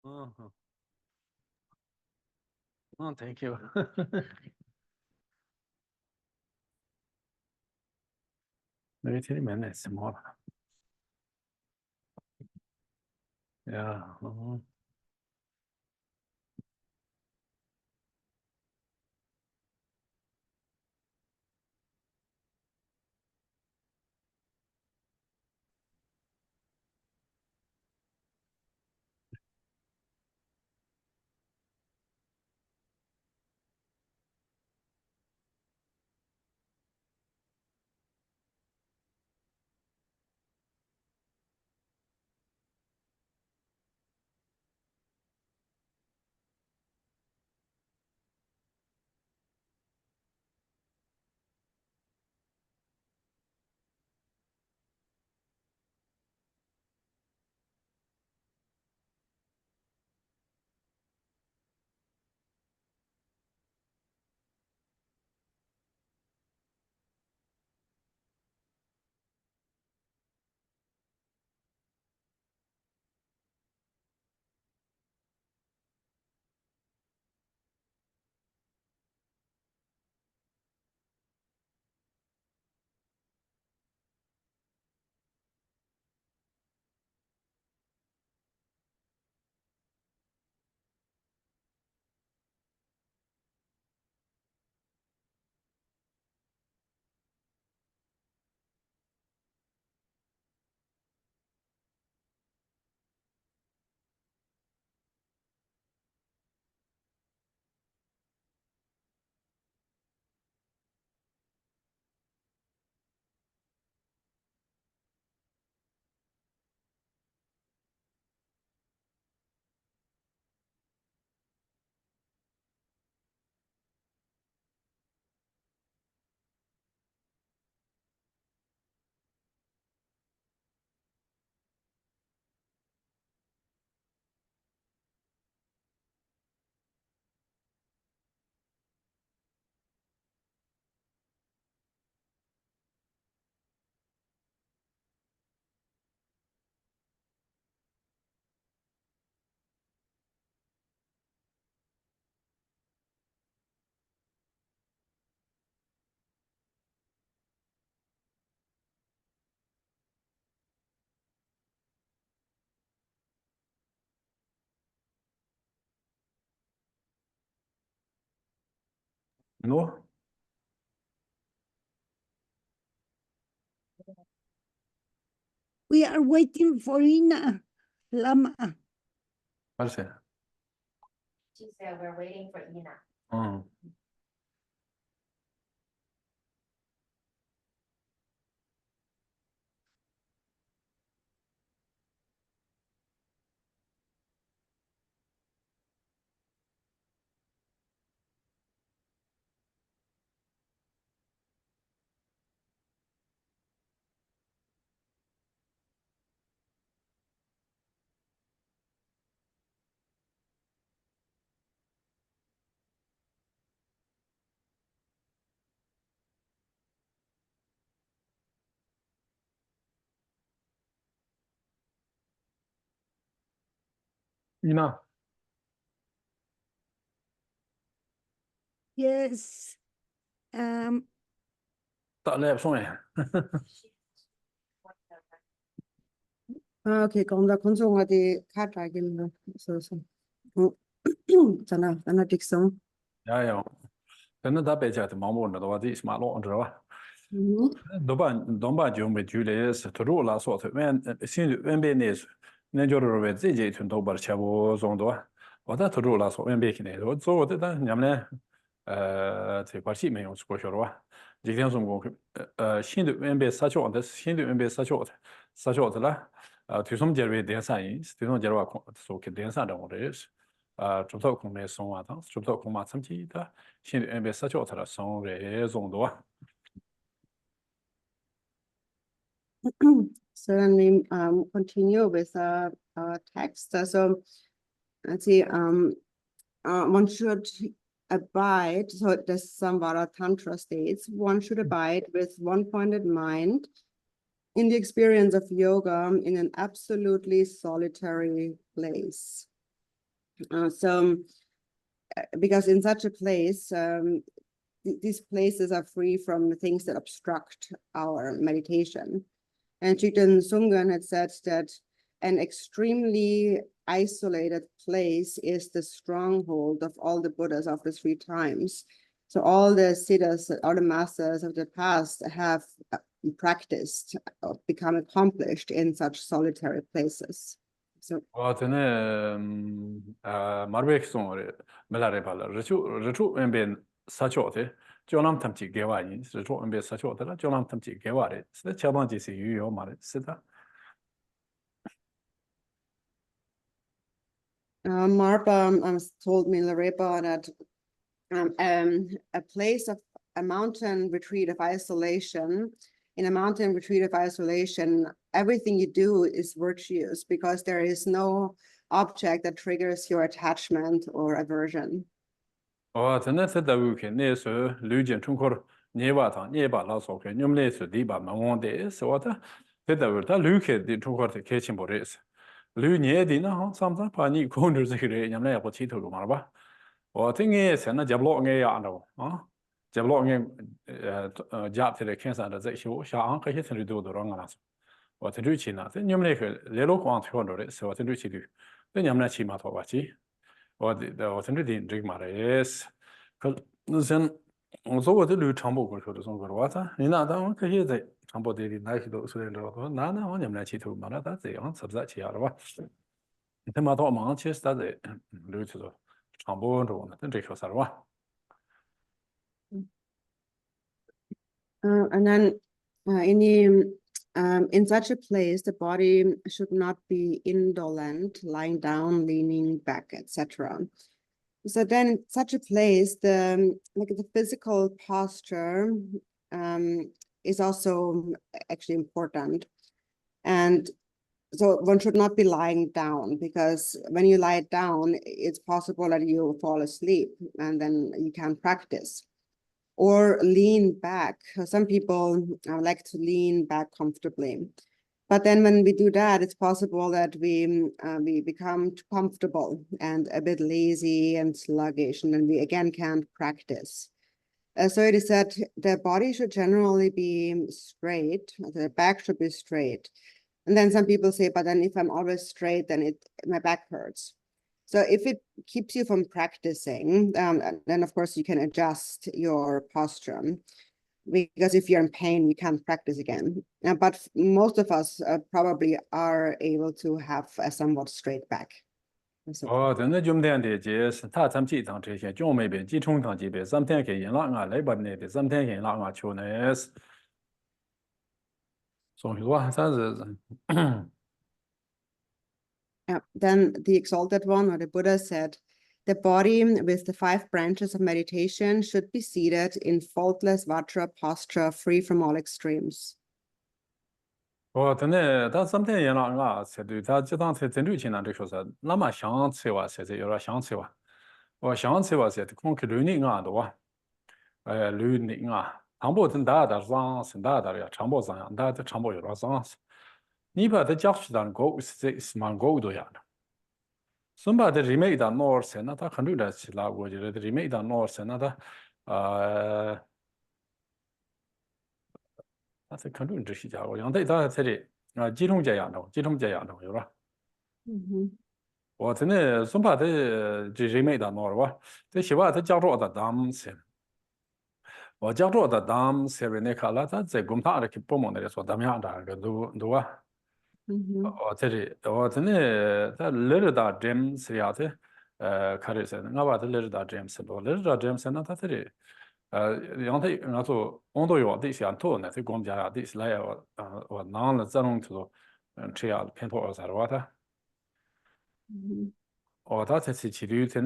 Uh-huh. Oh, thank you. Maybe 20 minutes more. Yeah. No? We are waiting for Ina Lama. What's it? She said we're waiting for Ina. Ina. Yes. Tạo lẹp xong rồi. Okay, kom da konsong ati kata gilna. So. Sana diksong. Ja. Then that page at Mahamudra, the what is my law under. Domba Jumbe Julius, to rule us what when is Najor with ZJ to Dober Chavo Zondo, or that to rule us when baking it. So that Yamne take part me on Scotia. Jigan Shindu MB such on this Hindu MB such order to some Jerry Densa, to no Jera so can Densa on this. Jumto Kome Song Adams, Jumto Koma Samti, Shindu MB such order song Zondo. So then we continue with our text. So let's see, one should abide, so the Samvara Tantra states, one should abide with one-pointed mind in the experience of yoga in an absolutely solitary place. Because in such a place, these places are free from the things that obstruct our meditation. And Chitan Sumgan had said that an extremely isolated place is the stronghold of all the Buddhas of the 3 times. So all the siddhas, all the masters of the past have practiced, become accomplished in such solitary places. So Marbeck song Melarepala, Richu and Sachote, Jonam Tamchi Gewani, Richu and Sachota, Jonam Tamchi Gewari, the Chabanji see you, Mari, Sita. Marpa told me Larepa that a place of a mountain retreat of isolation, in a mountain retreat of isolation, everything you do is virtuous because there is no object that triggers your attachment or aversion. Oh, the next that we can is Lujan Tunkor, Nevata, Neba Lasso, Numles, Diba, Mamonde, so what the Luke the Tunkor the kitchen boris. Lu Niedina, something Pani Kunders here, Yamla Pochito Marba. Or thing is, and a jablong a yano, huh? Jablong job to the cancer that show, Sha Uncle hit and do the wrong answer. What to do, China, then you make a little quantity, so what to do, Chidu. Then Yamna Chimatowachi. Or the alternative in drink mares. Because then also what the Lu Tambo go to some water. In other one could hear the Tambo did like those who Nana on Yamnachi to Mana, that's the answer that she are. The Mato Manchester, the Lu to the Tambo, and Rico Sarwa. And then in such a place, the body should not be indolent, lying down, leaning back, etc. So then, in such a place, the physical posture is also actually important, and so one should not be lying down, because when you lie down, it's possible that you fall asleep, and then you can't practice. Or lean back. Some people like to lean back comfortably. But then when we do that, it's possible that we become too comfortable and a bit lazy and sluggish, and then we again can't practice. So it is that the body should generally be straight, the back should be straight. And then some people say, but then if I'm always straight, then my back hurts. So if it keeps you from practicing, then of course you can adjust your posture, because if you're in pain, you can't practice again. But most of us probably are able to have a somewhat straight back. Oh, then the Jumdan is Tatam Chitan, John maybe, Jitung Tangi, something in Langa, Labor Navy, something in Langa Chunes. So what does Then the exalted one, or the Buddha, said, the body with the 5 branches of meditation should be seated in faultless Vajra posture, free from all extremes. Oh, then that's something in Langa said, that's just the routine and because Lama Shansewa says you're a Shansewa. Or Shansewa said, concluding on the one. Luning, Tambo and Dada Zans and Dada, Chambo and Dada Chambo Razans. Nipa the Josh than go 6 man go to Yan. Somebody remade a North and not a hundred would remade a North and another that's a country to Chicago. And they said it, Jitung Jayano, you're right. What in it, somebody remade a Norwa. The Shiva the Jaro the dams. Or Jaro the dams, Serenecala, that's a Gumtara Kipomon, that's what Damiana do. Or that little dot gems, Riate, Caris, and about the little dot gems, and little dot gems, and not a theory. Also, although you are this Anton, I think Gomja, this layer or non Zanong to Chia Pinto or Zarwata. Or that is it, you can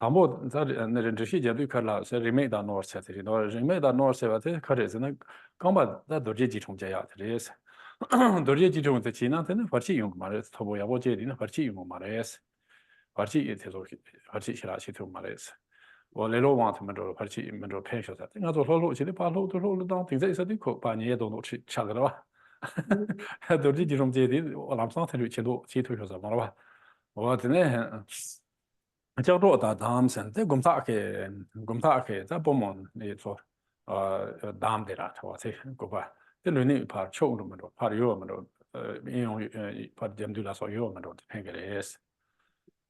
Tambo that and the Rishija Lucala said remade on North Saturday, or remade on North Saturday, Caris, and combat that the Gigi from Jayat is. Dorje Jung the China, then Parchi Yung Mares, Toboya Wojin, Parchi Yung Mares, Parchi it is Parchi Shirashi to Mares. Or Lelo want to Mendro Parchi Mendro Pensions. I think I don't know Chili Palo to roll down things. They said you cook Pania don't know Chagala. Dorje Jung Jadi, or I'm something which you know, Chito Marwa. 我真的叫做打他们现在工大给在部门里做打的啦，我这个吧，这轮里怕抽了么多，怕有么多应用怕针对来说有么多偏给的是，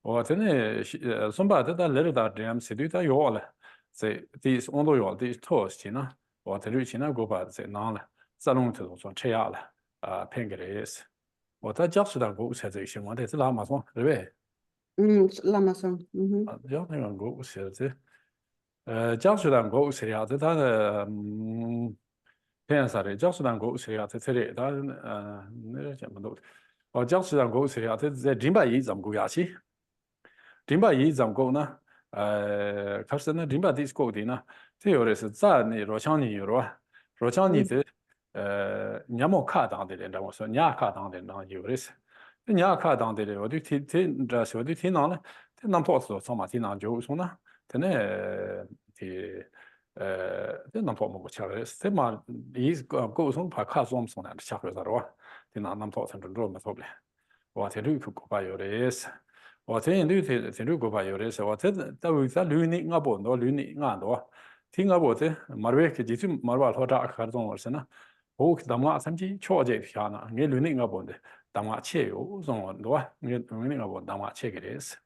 我真的松巴这来了这样是对他有了，这第温度有的托起呢，我这里去那个吧在哪了，这弄这种说吃药了偏给的是，我在教室当过才这些，我在这拉马松对不对？Lamason. Ja, det var en god serie.教수단 고 serie det där pensare教수단 고 serie det serie där när jag men då. Och教수단 고 serie det rimba i som go yachi. Rimba i som go na kanske när rimba disco dina. Det gör det så där ni rochani ro. Rochani det nyamo ka dang de den då så nya ka dang den då gör det. nya ka dang de och det till det så det till någon det namn på så som att innan jo så na. Den är till det namn på mig chare. Det man i gå som på ka som sån där chare så då. Det namn på sen då med så blir. Och att du går på gör det. Och sen du går på gör det så att det var så luning på då luning då. Tinga på det marvek det ju marval har där kan då så na. Och damla sam지 초제 피하나. 게 luning på det. damla che요 så då. 게 luning på damla chegeres.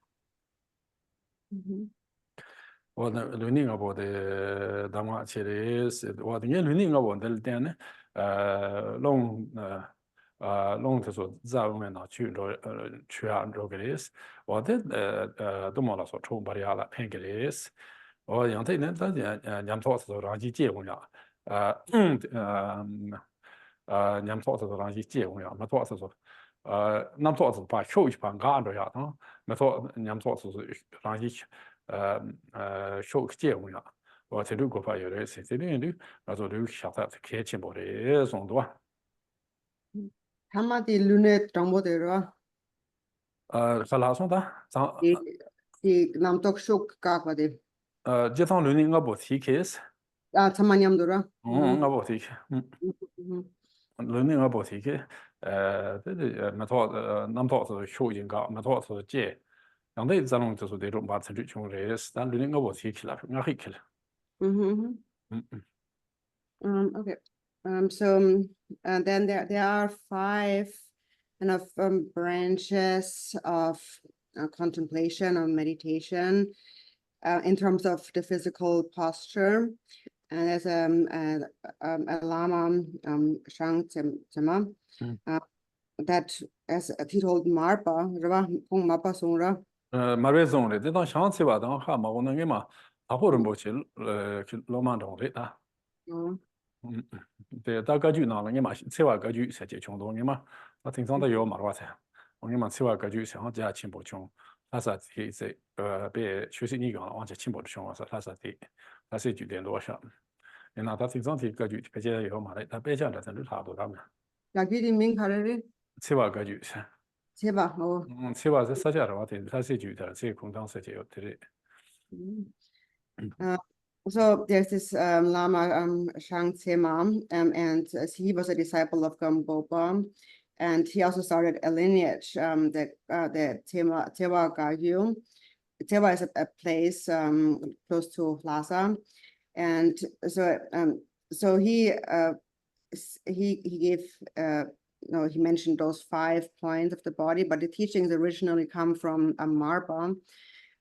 Och luning på det damla chegeres. Och det luning på det den lång lång till så zamen na chu chu an rogeres och det då måla så tror bara alla pengeres och jag tänkte inte jag tar så rangi ge hon ja jag tar så rangi ge hon ja men tar så nam tar så bara show ich pan ga ja men tar jag tar så rangi show ge hon ja och det du går på gör det så det du alltså du chatta ke chen på det sånt då Hamadi Lune Tombodero. 살아선다 The Namtok Shuk Kakwadi. 제상 르닝가 보티케스 Tamanyamdura. 가 보티케 르닝가 보티케这남도서 쇼인가 남도서 제 양대 자동就是这种把自己穷人但르닝가 보티케 라 nga hikkel Okay. So then there are 5 kind of branches of contemplation or meditation in terms of the physical posture. And there's a Lama Shang Tema that, as he told Marpa, Pung Marpa Sungra. 마베송레 대단 샹치바다 하마 오는 게마 아호른 보치 로만동레다对，大格局呢，你嘛策划格局设计穷多，你嘛，那平常都有嘛话噻，我你嘛策划格局想加进步穷，他是这别学习你讲往前进步的穷，是他是的，他是9点多少，你那他平常的格局别介有嘛的，他别讲的真是差不多他们。格局名卡嘞？策划格局是。策划哦。策划是设计的话，对，他设计的这空间设计有对的。So there's this Lama Shang Tsema, and he was a disciple of Gambopa, and he also started a lineage, the Tewa Gagyu. Tewa is a place close to Lhasa, and so he gave he mentioned those 5 points of the body, but the teachings originally come from Marpa,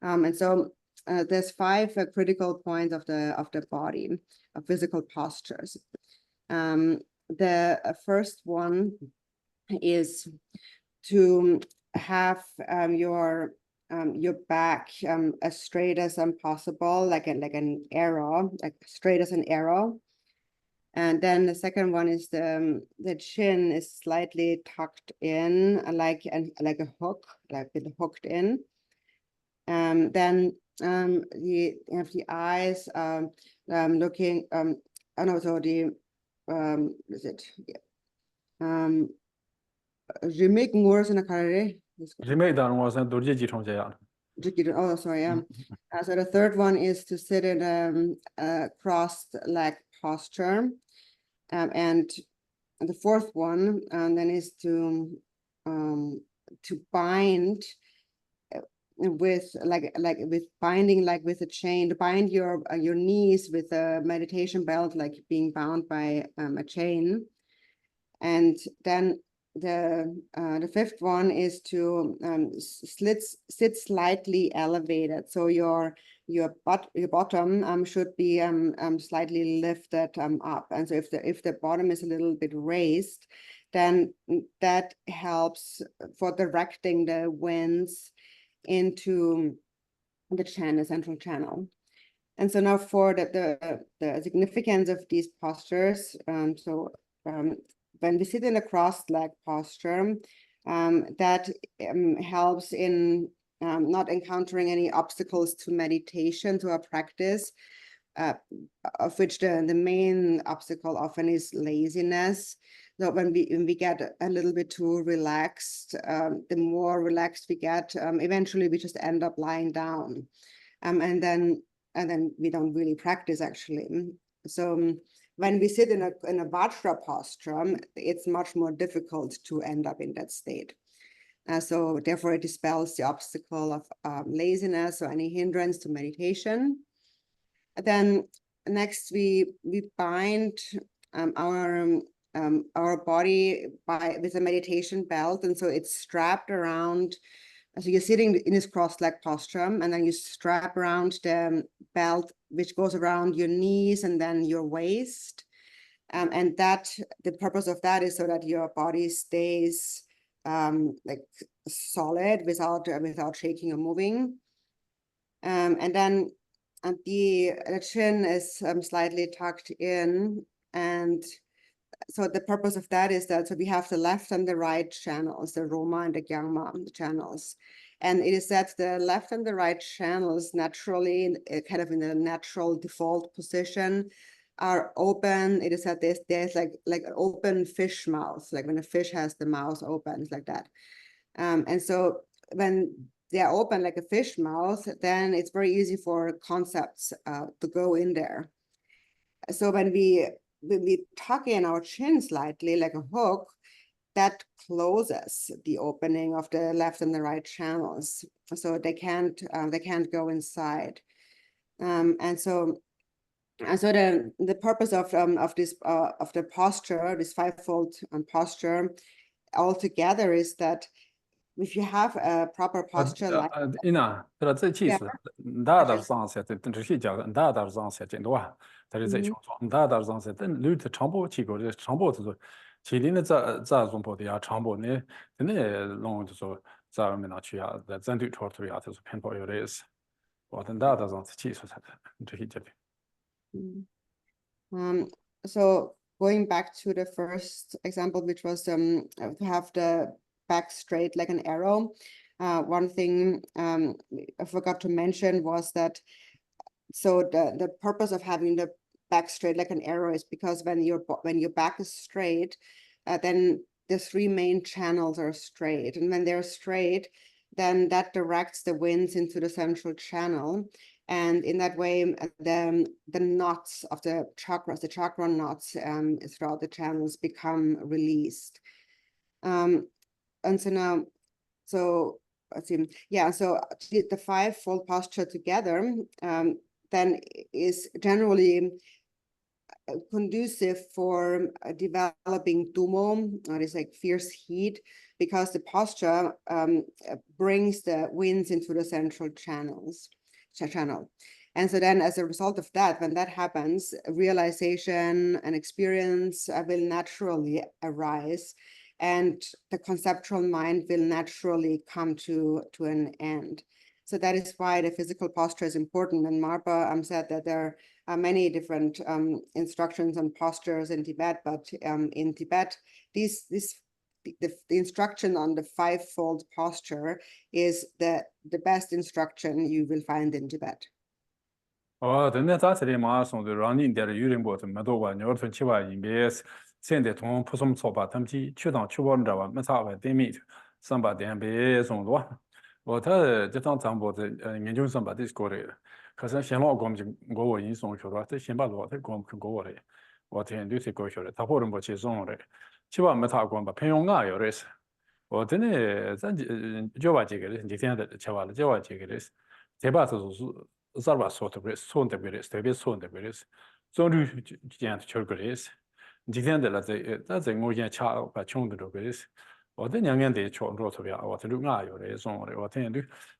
and so. There's 5 critical points of the body, of physical postures. The first one is to have your back as straight as possible, like an arrow, like straight as an arrow. And then the second one is the chin is slightly tucked in, like a hook, like it hooked in. Then the eyes looking and also the is it remake words in a career remake that was a dorje chong ja oh sorry so the third one is to sit in a crossed leg posture, and the fourth one then is to bind with with binding like with a chain, to bind your knees with a meditation belt, like being bound by a chain. And then the fifth one is to sit slightly elevated, so your bottom should be slightly lifted up, and so if the bottom is a little bit raised, then that helps for directing the winds into the central channel. And so now for the significance of these postures, when we sit in a crossed leg posture, that helps in not encountering any obstacles to meditation, to our practice, of which the main obstacle often is laziness. So when we get a little bit too relaxed, the more relaxed we get, eventually we just end up lying down, and then we don't really practice actually. So when we sit in a Vajra posture, it's much more difficult to end up in that state. So therefore it dispels the obstacle of laziness or any hindrance to meditation. Then next we bind our body with a meditation belt, and so it's strapped around. So you're sitting in this crossed leg posture, and then you strap around the belt, which goes around your knees and then your waist. And that the purpose of that is so that your body stays like solid without shaking or moving. And then the chin is slightly tucked in, and so the purpose of that is that so we have the left and the right channels, the Roma and the Gyangma channels. And it is that the left and the right channels naturally, kind of in a natural default position, are open. It is that there's like an open fish mouth, like when a fish has the mouth open, it's like that. And so when they're open like a fish mouth, then it's very easy for concepts to go in there. So when we tuck in our chin slightly like a hook, that closes the opening of the left and the right channels, so they can't go inside. And so the purpose of this of the posture, this fivefold posture altogether, is that if you have a proper posture like Ina, pero这其实大的上些，这是讲大的上些进度啊，但是在情况大的上些，但路的长波机构的长波就是，其里呢在中波的呀长波呢，真的弄就是说在外面那去啊，在针对出去啊，就是偏颇有的是，我等大的上些技术才的，这些这里。So going back to the first example, which was to have the back straight like an arrow. One thing I forgot to mention was that so the purpose of having the back straight like an arrow is because when your back is straight, then the three main channels are straight, and when they're straight, then that directs the winds into the central channel. And in that way, the knots of the chakras, the chakra knots throughout the channels become released. And so now, so let's see, yeah, so the fivefold posture together then is generally conducive for developing tumo, or is like fierce heat, because the posture brings the winds into the central channel. And so then as a result of that, when that happens, realization and experience will naturally arise, and the conceptual mind will naturally come to an end. So that is why the physical posture is important. And Marpa said that there are many different instructions on postures in Tibet, but in Tibet, the instruction on the fivefold posture is the best instruction you will find in Tibet.等那咱这里马上就让你在这有人播，没多晚，你要从七八一边，现在从普通操吧，他们去当去玩着吧，没啥玩点米，上把点别送多。我他这趟咱播的研究生吧，这是过来的，可是先老公就我印送去了，这先把多他光去过来，我天都是过去了，他或者不去送了，七八没他光吧，朋友俺有的是， 어때네 저와지게 이제 현재 저와 저와지게 대바서 살바 소트 그래서 손대 그래서 대비 손대 그래서 좀류 지한테 절 그래서 지한테라 자 뭐냐 차가 총도 그래서 어떤 양년대 총으로 소비야 어떤 루가 요래 송으로 어떤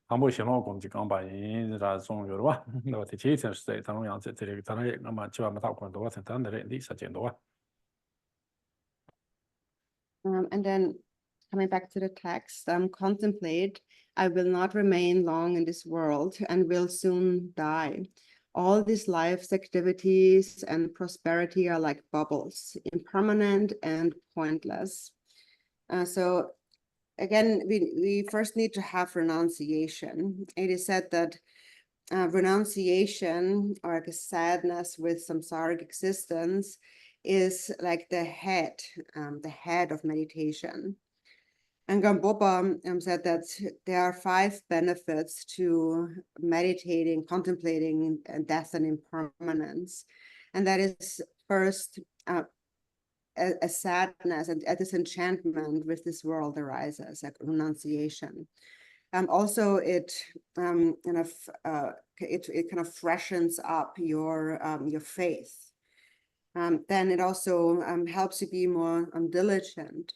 한번 시험 공지 강반이라 송으로 와 어떤 제일 스타일 당연 양세 되게 다른 아마 지와 못 하고 도 같은 단들의 이 사진도 와 And then coming back to the text, contemplate, I will not remain long in this world and will soon die. All these life's activities and prosperity are like bubbles, impermanent and pointless. So again, we first need to have renunciation. It is said that renunciation, or like a sadness with samsaric existence, is like the head of meditation. And Gambopa said that there are 5 benefits to meditating, contemplating death and impermanence. And that is first, a sadness and a disenchantment with this world arises, like renunciation. Also, it kind of freshens up your faith. Then it also helps you be more diligent,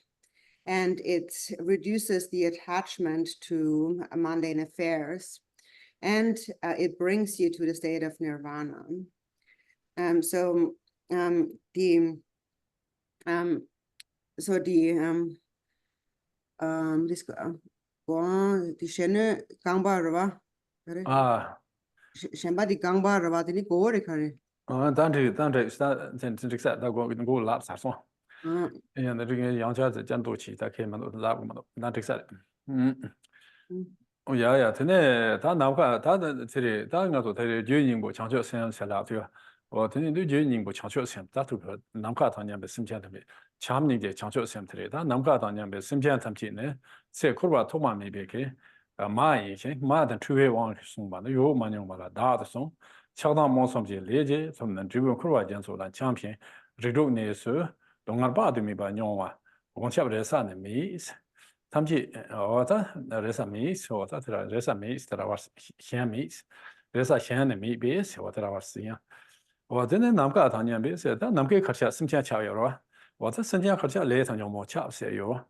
and it reduces the attachment to mundane affairs, and it brings you to the state of nirvana. Die schöne gangbar kare shamba di gangbar di gore kare 단지 sta 진짜 다고 고 랍사송 예 나중에 양자자 전도치 다 개만 라고 나 특사 야야 드네 다 나가 다들 저리 다가도 되게 주인공 장초 생각살아 저 드네 주인공 장초 생각 다도 남가 단념에 심지한데 참니게 장초 생각들이 다 남가 단념에 심지한 참치네 세 코르바 토마미베게 마이게 마든 투웨 왕 송바는 요 만용마라 다도송 차단 모섬지 레제 섬는 주변 코르바 전소란 챔피언 리독네스 동아바드미바 뇽와 원샵레사네 미스 tamji oda resa mis oda resa mis trawars hian mis resa hian mi bes oda trawars ya oda ne namka tanyan bes da namke kharcha simcha cha yo ro oda simcha kharcha le tan yo mo cha se yo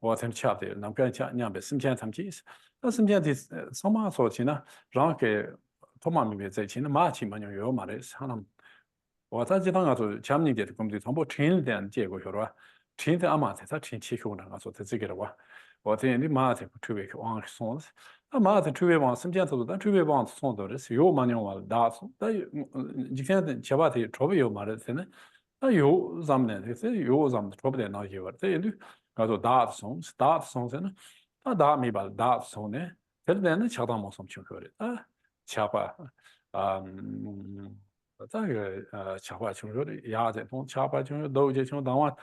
oda cha de namka cha nyam bes simcha tamji da simcha de soma so china rang ke thoma mi be zai chin ma chi ma yo ma re sanam oda ji dang ga zo jamni de kum de thombo train den je go yo ro train de ama ta train chi ko na ga so de zhe ge wa 我这里马的特别往送，那马的特别往身边头，但特别往送到的是有马娘往大送，但你看前把的特别有马的呢，那有咱们呢，这有咱们特别的那有，这里叫做大送呢，那大没把大送呢，这里呢恰当没送清楚的啊，恰把这个恰把清楚的压在东，恰把清楚都就清当晚，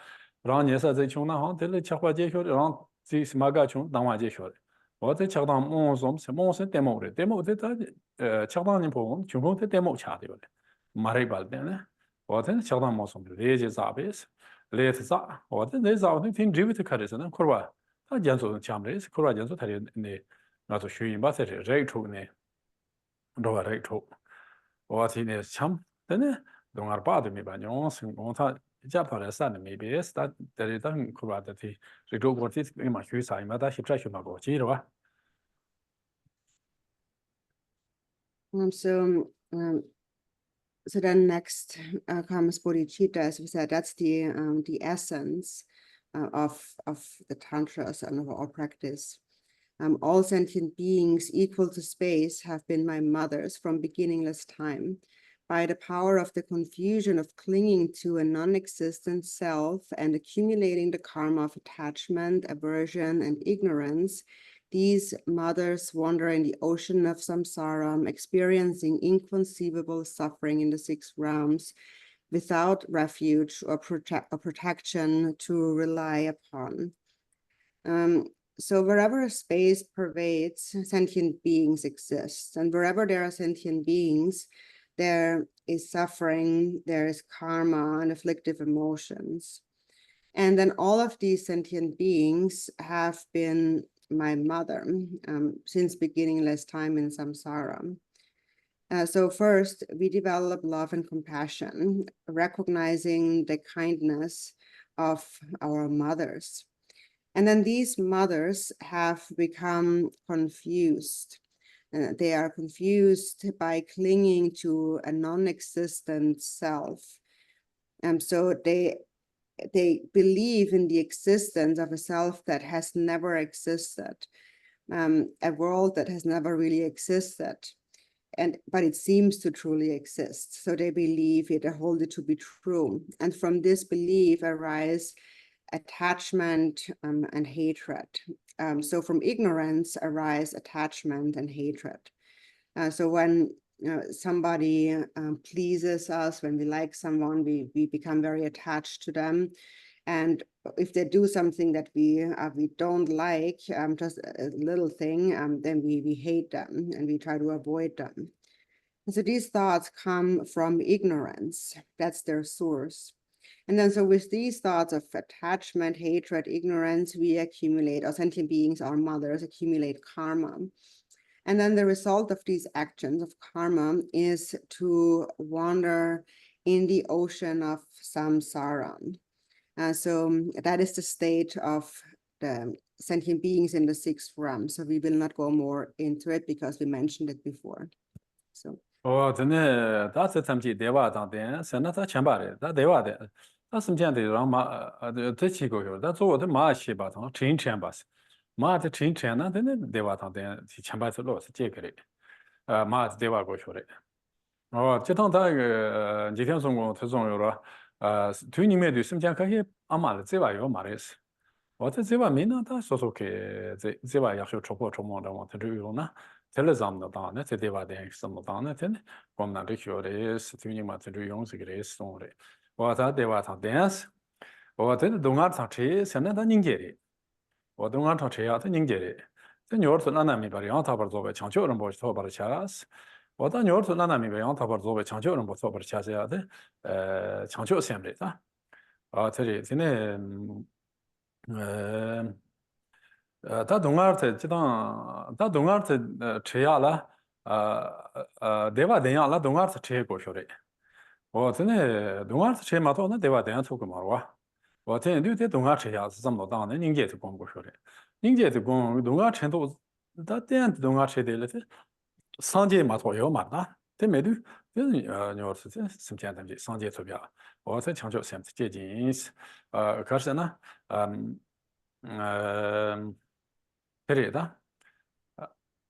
让你说这清那行，这里恰把解决的让。 这是马家穷当晚解决的，我在恰当梦中是梦是 demo 的 ，demo 在他恰当人不穷空在 demo 查的了，马来巴的呢，我在恰当梦中的连接咋呗是，连接咋，我在那咋的听 review 的开的是呢，可吧，他讲说讲的是可吧，讲说他的那那就学员把这热抽呢，多吧热抽，我听呢抢的呢，东二八的没办，用是用他。 Japan san maybe is that there is an quality to go what is in my shoes I made that pressure go chiro so then next comes bodhicitta, as we said. That's the essence of the tantras and of our practice. All sentient beings equal to space have been my mothers from beginningless time. By the power of the confusion of clinging to a non-existent self and accumulating the karma of attachment, aversion, and ignorance, these mothers wander in the ocean of samsara, experiencing inconceivable suffering in the 6 realms without refuge or protection to rely upon. So wherever space pervades, sentient beings exist. And wherever there are sentient beings, there is suffering, there is karma and afflictive emotions. And then all of these sentient beings have been my mother since beginningless time in samsara. So first, we develop love and compassion, recognizing the kindness of our mothers. And then these mothers have become confused. They are confused by clinging to a non-existent self. So they believe in the existence of a self that has never existed, a world that has never really existed. But it seems to truly exist. So they believe it, they hold it to be true. And from this belief arise attachment and hatred. So from ignorance arise attachment and hatred. So when somebody pleases us, when we like someone, we become very attached to them. And if they do something that we don't like, just a little thing, then we hate them and we try to avoid them. And so these thoughts come from ignorance. That's their source. And then so with these thoughts of attachment, hatred, ignorance, we accumulate, our sentient beings, our mothers, accumulate karma. And then the result of these actions of karma is to wander in the ocean of samsara. So that is the state of the sentient beings in the sixth realm. So we will not go more into it because we mentioned it before. So. then that's the time deva then senata chambare, that deva there. That's some gent the chico, that's all the marsh about chain chambers. Ma the chain chana, then deva then chambers loss, take it. Ma deva go short it. Oh, Chetan Tag, Jitan Song, Tazon Yora, Tuning made you some Janka, Amal, Zeva, your Maris. What is Zeva Mina? That's also okay. Zeva Yasho Chopo Chomo, I want to do, Yona. Telezam the Dana, the Deva the Exam of Dana, then, Gomna Ricure, tuning my to do young cigarettes, story. What are Deva dance? Or then Dongat Tachi, and then Ningeri. Or Dongat Tachi at Ningeri. Then you're to Nanami, but on top of the Chancho and Boys Tobar Charas. 我当牛儿那米个样，他把作为长久人不做不下下的，长久线的啊，这里现在，他东儿在这当，他东儿在吃药了，对吧？这样了，东儿是吃过去的，我真的东儿是吃嘛多，那对吧？这样出个嘛哇，我真的对东儿吃药是这么当的，人家是光过去的，人家是光东儿吃都，他这样东儿吃的了这。 상제 맞고요 맞다. 때문에도 녀스 심지어 담지 상제 소비야. 어서 창조 샘트 제진 가르잖아. 그래다.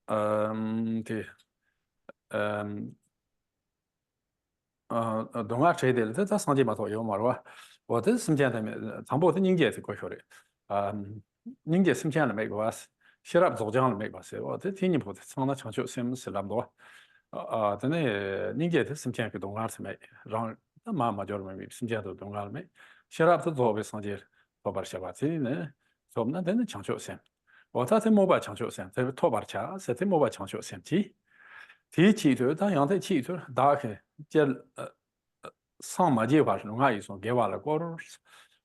그 동아 제대로 다 상제 맞고요 말와. 어떤 심지어 담에 정보도 인계에서 거셔래. 인계 심지어 매고 왔어. 写了做讲了没吧？是我这听你不从那长久什么是那么多真的人家这什么钱给东莞是没，让那妈妈叫了没，什么钱都东莞没，写了不做为上街做把写吧，这呢，做那真的长久些，我他这没把长久些，这拖把钱，是这没把长久些提起头，他让他起头打开，这上马计划是弄下一种给完了过路，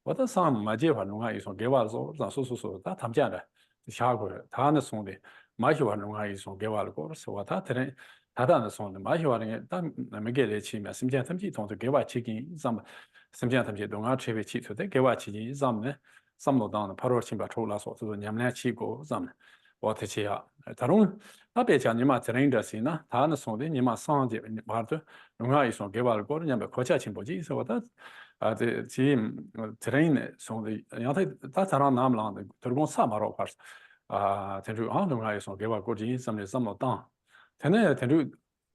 我这上马计划弄下一种给完了说，让说，他们家的。 下过来，他那送的，马戏团弄下一送给我了，过是我他那那送的，马戏团那但那没给来去嘛，什么讲他们去同时给我去给咱们，什么讲他们去东岸车位去出的，给我去给咱们呢，咱们当的帕罗新把抽了说，就是你们俩去过咱们，我提起啊，他弄他别讲你嘛，这人这些呢，他那送的你嘛上节，嘛的弄下一送给我了，过你们国家情不济，是我他。 这人呢，送的，然后他才让咱们让的，他讲啥嘛，老话是，他就弄下一送给我过去，什么当，他呢，他就，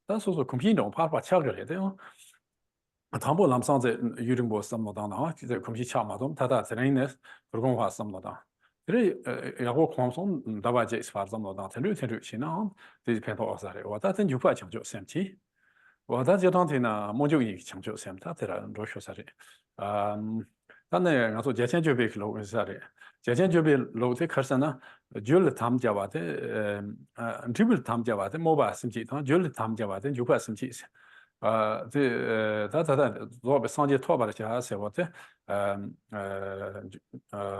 他说空气中怕抢过来的哟，他不咱们上在有人不什么当的啊，在空气抢嘛，他这人呢，他讲话什么当，这要我宽松，大把这是发什么当，他就去那，这偏到啥的，我他真就不讲究身体。 我在这当天呢，我就一强调什么，他在那多说啥的，但呢，我说节前就被楼啥的，节前就被楼在开始呢，就是他们家话的，这不是他们家话的，没把生气，他就是他们家话的就把生气， 로베 상제 토바르 자세 뭐데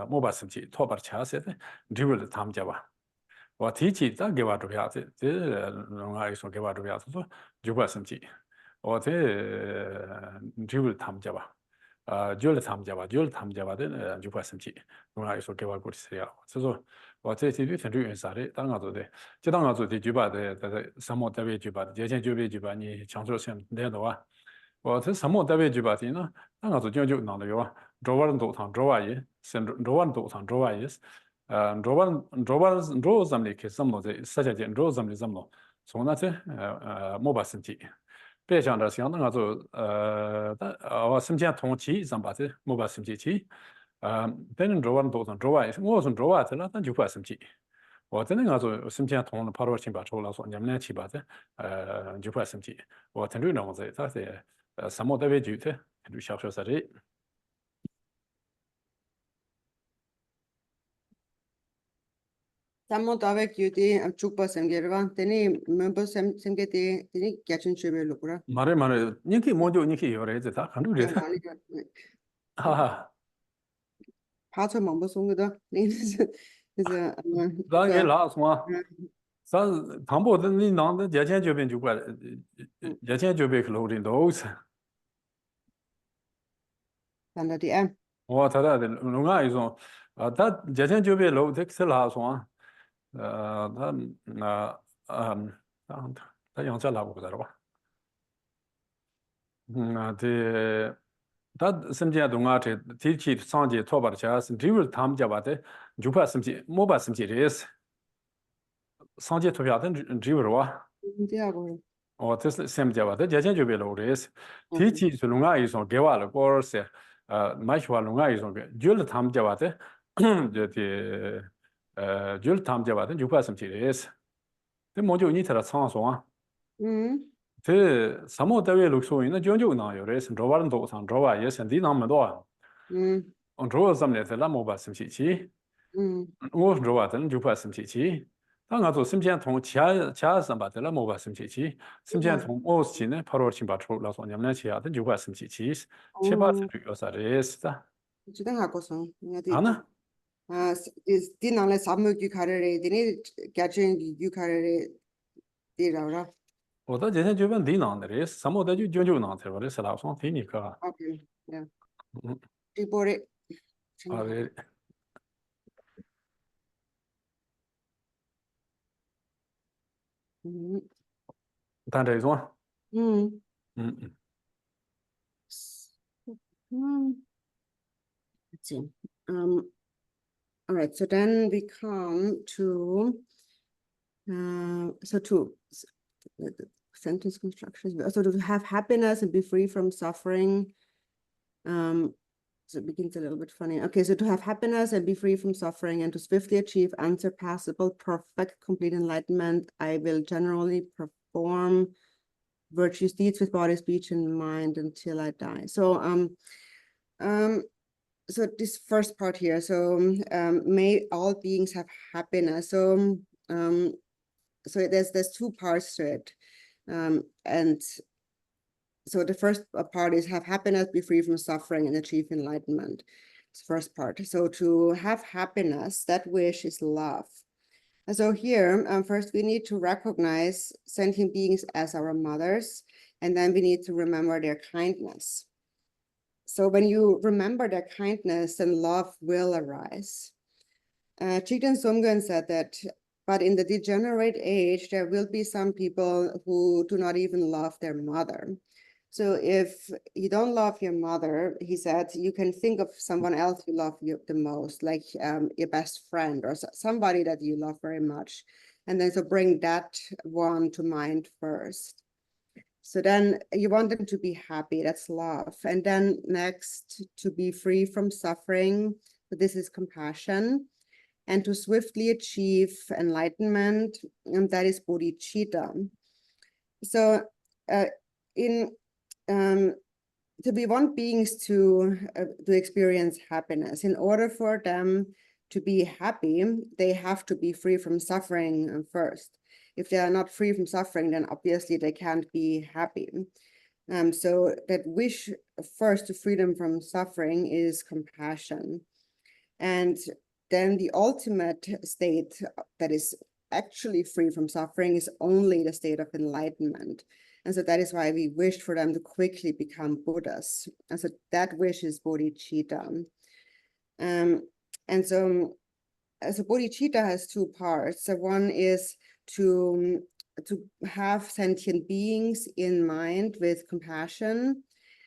모바심지 토바르 자세데 드블 담자바 와 티치 딱 개발도 해야지 데 롱아이소 개발도 해야지 주바심지 어데 드블 담자바 줄 담자바 줄 담자바데 주바심지 롱아이소 개발 고리세요 그래서 와这些 전주연사를 당가도데 지당가도 주바데 사모 대비 주바데 제전 주비 주바니 장소선 내도와我这什么单位举办的呢？那个是讲究那的哟，周晚都堂周晚也，甚至周晚都堂周晚也是，周咱们的开什么的，实际上周咱们的什么，从那这没把身体，别想着想那个就我身体同期咱把这没把身体去，反正周晚都堂周晚也是，我从周晚去了，咱就把身体。我在那个就身体同跑到去把抽了说，你们俩去把这就把身体，我听着那么子，他是。什么单位具体就小说啥的。Samo davek yuti chukpa semgerwa teni member semgeti teni kyachin chebe lukura. 말에 니키 먼저 니키 요래지 다 간두래. 하하. 파처 mambo 송거다. 그래서 나게 라스마. 사 담보도 니 나한테 예전 조변 주고 예전 조변 클로딩 도스. 단다 DM. 와 다다데 누가 이소 다 예전 조변 로 덱슬하소. 다 영자 라고 그러더라. 다 심지어 동아테 티치 상제 토바르자 심지를 담자바데 주파 심지 모바 심지레스 상제 토비아든 지브로와 인디아고. this 심지어바데 제전 주벨로레스 티치 술lun가 이소 개와르 코르세 마이슈와 lunga 이소 줄 담자바데 저티 줄 담자바데 주파 심지레스 데 먼저 니트라 상소아 그 사모 대회 룩소인은 전주 나요레스 로바른 도상 로바 예선디 남도 언로 섬내서 라모바 심시치 오 로바든 주파 심시치 당가도 심지한 통 지하 선바들 라모바 심시치 심지한 통 오스치네 8월 침바 초라서 냠내 지하든 주파 심시치 체바스 요사레스다 지당하고서 하나 디나레 사무기 카레레 디니 캐칭 유카레레 디라라我的这些就问地囊的人，什么的就囊的，我的是老双听你个。Okay, yeah. Report. 아, 네. 단这种。Let's see. All right. So then we come to the sentence constructions. So to have happiness and be free from suffering. So it begins a little bit funny. Okay, so to have happiness and be free from suffering and to swiftly achieve unsurpassable, perfect, complete enlightenment, I will generally perform virtuous deeds with body, speech, and mind until I die. So so this first part here. So may all beings have happiness. So so there's two parts to it. And so the first part is have happiness, be free from suffering, and achieve enlightenment. It's the first part. So to have happiness, that wish is love. And so here, first we need to recognize sentient beings as our mothers, and then we need to remember their kindness. So when you remember their kindness, then love will arise. Chigden Sumgön said that, but in the degenerate age, there will be some people who do not even love their mother. So if you don't love your mother, he said, you can think of someone else you love the most, like your best friend or somebody that you love very much. And then so bring that one to mind first. So then you want them to be happy, that's love. And then next, to be free from suffering, so this is compassion. And to swiftly achieve enlightenment, and that is bodhicitta. So we want beings to experience happiness. In order for them to be happy, they have to be free from suffering first. If they are not free from suffering, then obviously they can't be happy. So that wish first to freedom from suffering is compassion. And then the ultimate state that is actually free from suffering is only the state of enlightenment. And so that is why we wished for them to quickly become Buddhas. And so that wish is bodhicitta. And so bodhicitta has two parts. So one is to have sentient beings in mind with compassion.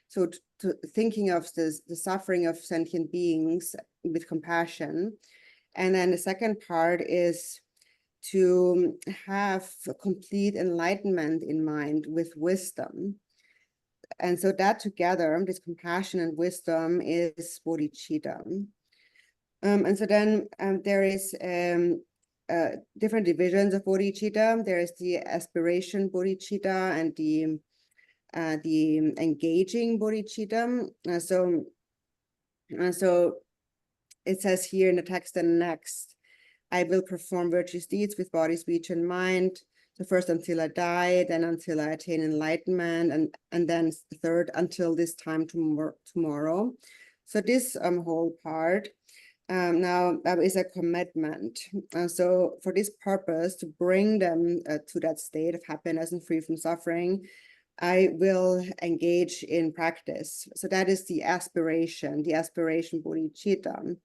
So to thinking of the suffering of sentient beings with compassion. And then the second part is to have complete enlightenment in mind with wisdom. And so that together, this compassion and wisdom is bodhicitta. And so then there is different divisions of bodhicitta. There is the aspiration bodhicitta and the engaging bodhicitta. So it says here in the text and next, I will perform virtuous deeds with body, speech, and mind. So first until I die, then until I attain enlightenment, and then third until this time tomorrow. So this whole part now is a commitment. So for this purpose, to bring them to that state of happiness and free from suffering, I will engage in practice. So that is the aspiration bodhicitta.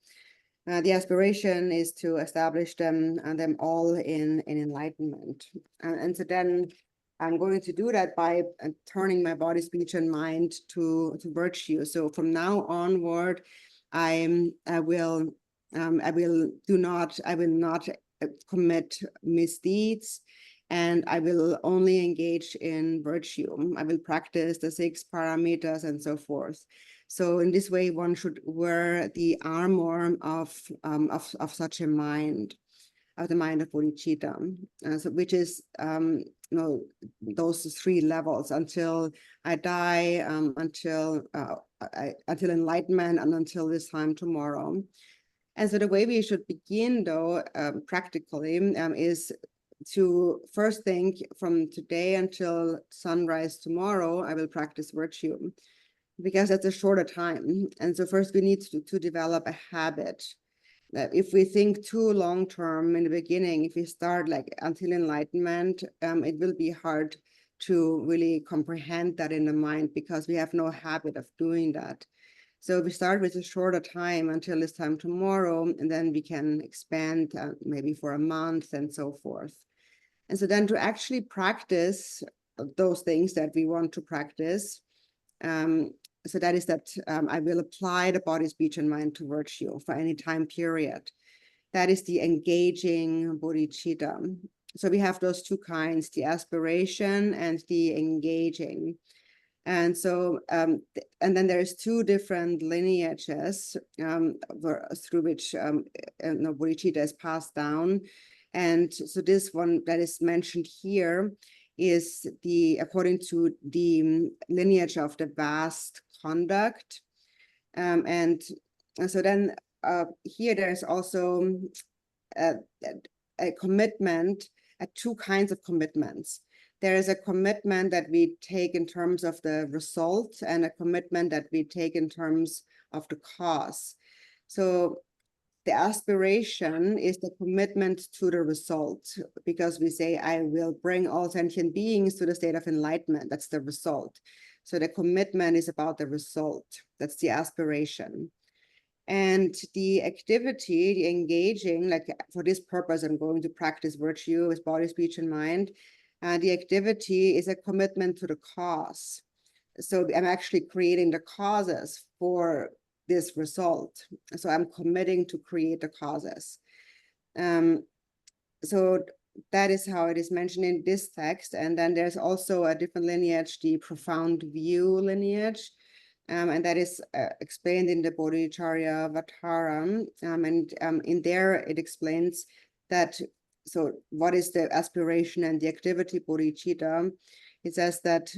The aspiration is to establish them all in enlightenment. And so then I'm going to do that by turning my body, speech, and mind to virtue. So from now onward, I will not commit misdeeds, and I will only engage in virtue. I will practice the 6 paramitas and so forth. So in this way, one should wear the armor of such a mind, of the mind of bodhicitta, so which is those 3 levels until I die, until enlightenment, and until this time tomorrow. And so the way we should begin, though, practically, is to first think from today until sunrise tomorrow, I will practice virtue, because that's a shorter time. And so first we need to develop a habit. That if we think too long term in the beginning, if we start like until enlightenment, it will be hard to really comprehend that in the mind, because we have no habit of doing that. So we start with a shorter time until this time tomorrow, and then we can expand maybe for a month and so forth. And so then to actually practice those things that we want to practice, so that is that I will apply the body, speech, and mind to virtue for any time period. That is the engaging bodhicitta. So we have those 2 kinds, the aspiration and the engaging. And so, and then there's 2 different lineages through which bodhicitta is passed down. And so this one that is mentioned here is according to the lineage of the vast conduct. And so then here there's also a commitment, 2 kinds of commitments. There is a commitment that we take in terms of the result, and a commitment that we take in terms of the cause. So the aspiration is the commitment to the result, because we say, I will bring all sentient beings to the state of enlightenment. That's the result. So the commitment is about the result. That's the aspiration. And the activity, the engaging, like for this purpose, I'm going to practice virtue with body, speech, and mind. The activity is a commitment to the cause. So I'm actually creating the causes for this result. So I'm committing to create the causes. So that is how it is mentioned in this text. And then there's also a different lineage, the profound view lineage. And that is explained in the Bodhicharya Vatara. And in there it explains that, so what is the aspiration and the activity bodhicitta? It says that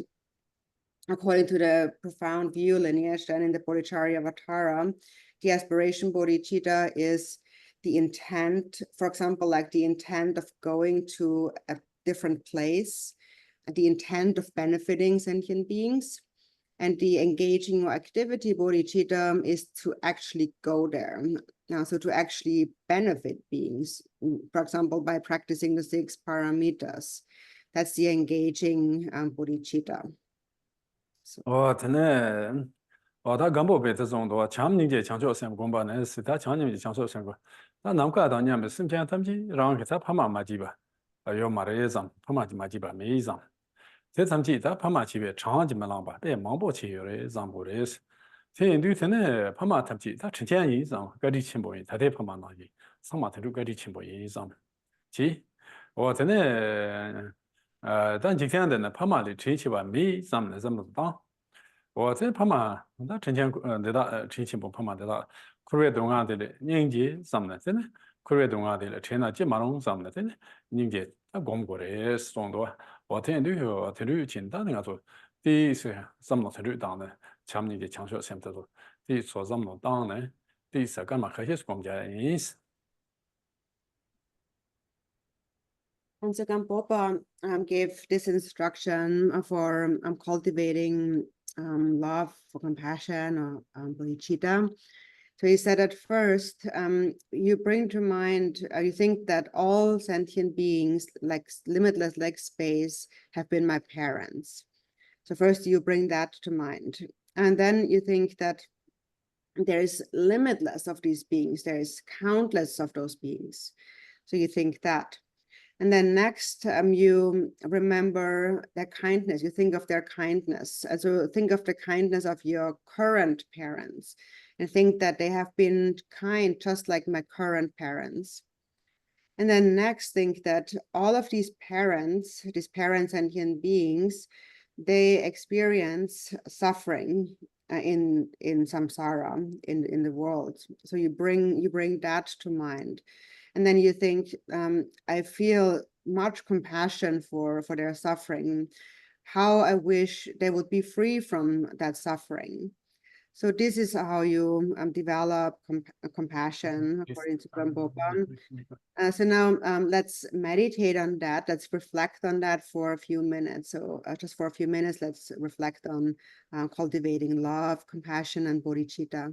according to the profound view lineage, then in the Bodhicharya Vatara, the aspiration bodhicitta is the intent, for example, like the intent of going to a different place, the intent of benefiting sentient beings. And the engaging or activity bodhicitta is to actually go there. So to actually benefit beings, for example, by practicing the 6 paramitas. That's the engaging bodhicitta. So. 다 간보 베트 정도 참닝제 창조 셈 공부는 스타 참닝제 창조 셈 거. 나 남과 당냐면 심장 탐지 랑 기타 파마 마지바. 요 마레상 파마지 마지바 메이상. 제 탐지 다 파마 집에 장지 말랑바. 배 망보 치요레 장보레스. 세인두스네 파마 탐지 다 천천 이상 거리 침보이 다대 파마 나지. 상마트로 거리 침보이 이상. 지. 저는 단 직전에 파마를 치치바 미 삼는 삼도我在帕马，那之前的之前不帕马的，库瑞东岸的年纪什么的，真的库瑞东岸的，China 金马龙什么的，真的年纪他讲过来送多，我听都有听都简单那个做，第一是什么听都当的，前面的强学什么的做，第一说什么当呢，第一是干嘛开始是讲家意思。And so Gampopa gave this instruction for cultivating love, for compassion, or bodhicitta. So he said at first, you bring to mind, you think that all sentient beings, like limitless like space, have been my parents. So first you bring that to mind. And then you think that there is limitless of these beings, there is countless of those beings. So you think that. And then next, you remember their kindness. You think of their kindness. So think of the kindness of your current parents and think that they have been kind, just like my current parents. And then next, think that all of these parents sentient beings, they experience suffering in samsara, in the world. So you bring that to mind. And then you think, I feel much compassion for their suffering, how I wish they would be free from that suffering. So this is how you develop compassion according to Gampopa. So now let's meditate on that. Let's reflect on that for a few minutes. So just for a few minutes, let's reflect on cultivating love, compassion, and bodhicitta.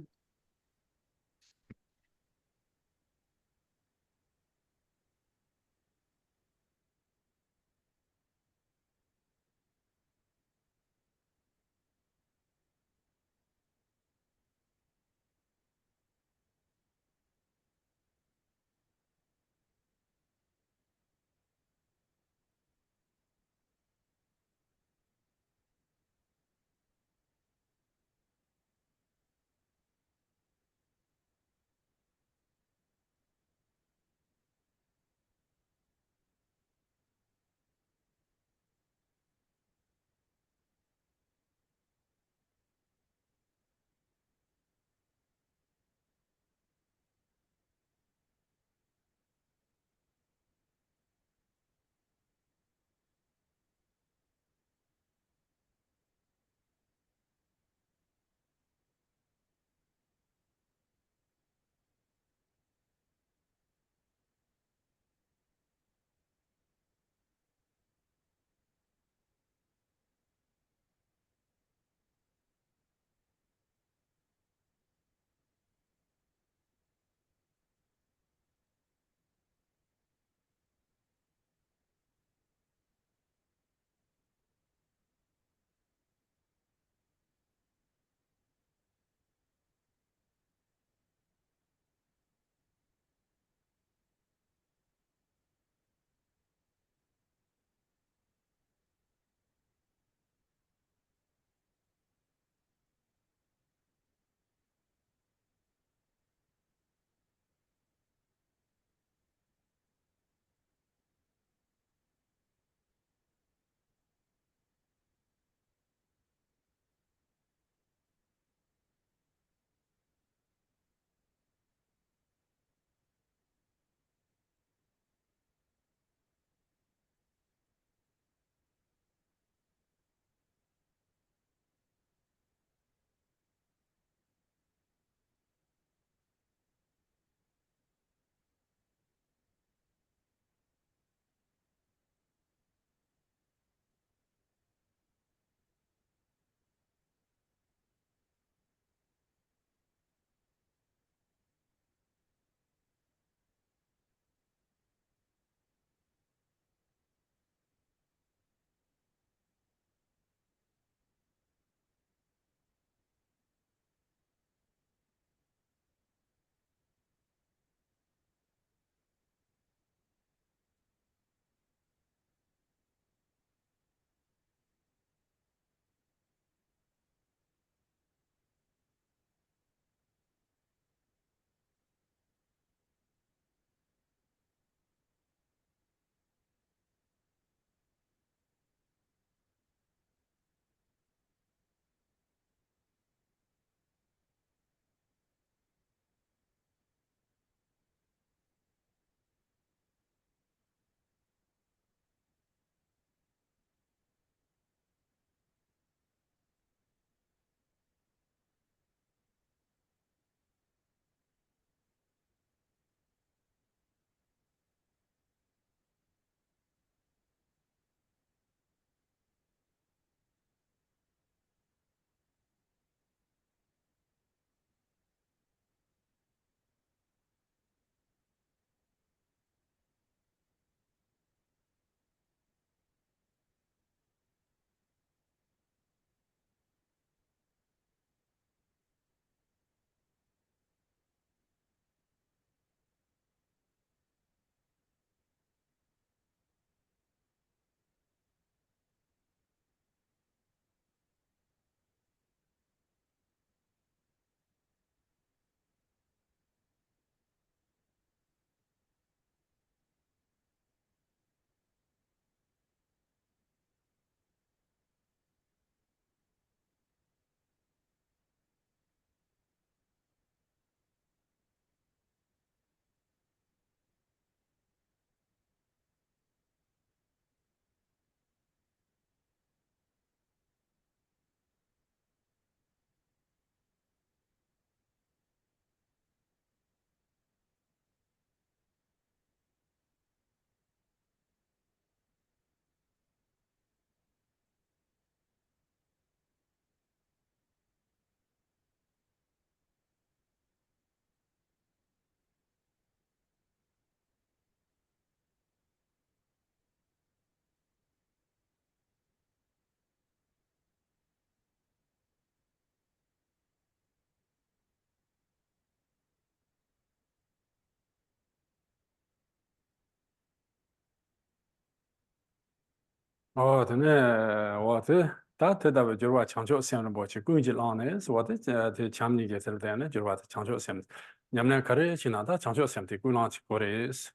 哦，对呢，我这他这代表就是说强调性的不去攻击狼呢，是我的这强力的这个呢，就是说强调性，你们可以去拿他强调性的攻狼去过来是，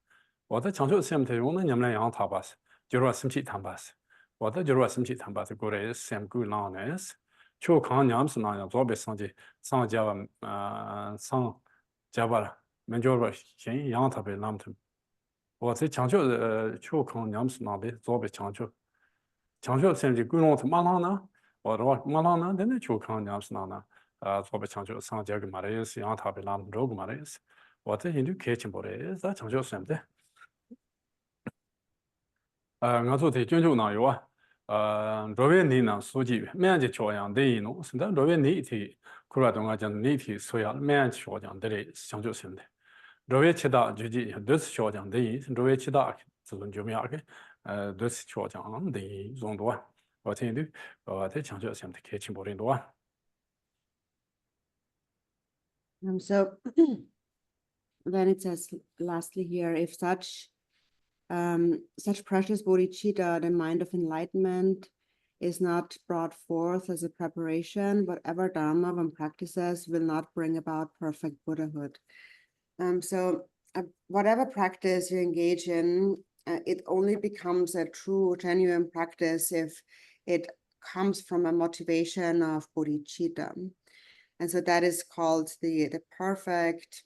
我的强调性的用呢，你们养他吧是，就是说生气谈吧是，我的就是说生气谈吧是过来是先攻狼呢是，就看你们是哪样做别上去上家上家吧了，们就是说先养他别那么头，我这强调就看你们是哪边做别强调。强调甚至规弄他马上呢，我的话马上呢，真的就看娘是哪呢，做不强调上这个嘛的意思，让他被拉不着个嘛的意思，我这些都开清不的，咱强调什么的，我做的研究呢有啊，若为你呢书记面积教养的一种，现在若为你的，可能东啊讲你的所要面积教养的嘞强调什么的，若为其他就是都是教养的，若为其他这种就没有个。都是学讲的用多，我听的，在强调什么的开清不人多。So then it says lastly here, if such precious bodhicitta, the mind of enlightenment, is not brought forth as a preparation, whatever dharma one practices will not bring about perfect Buddhahood. So whatever practice you engage in, it only becomes a true, genuine practice if it comes from a motivation of bodhicitta. And so that is called the perfect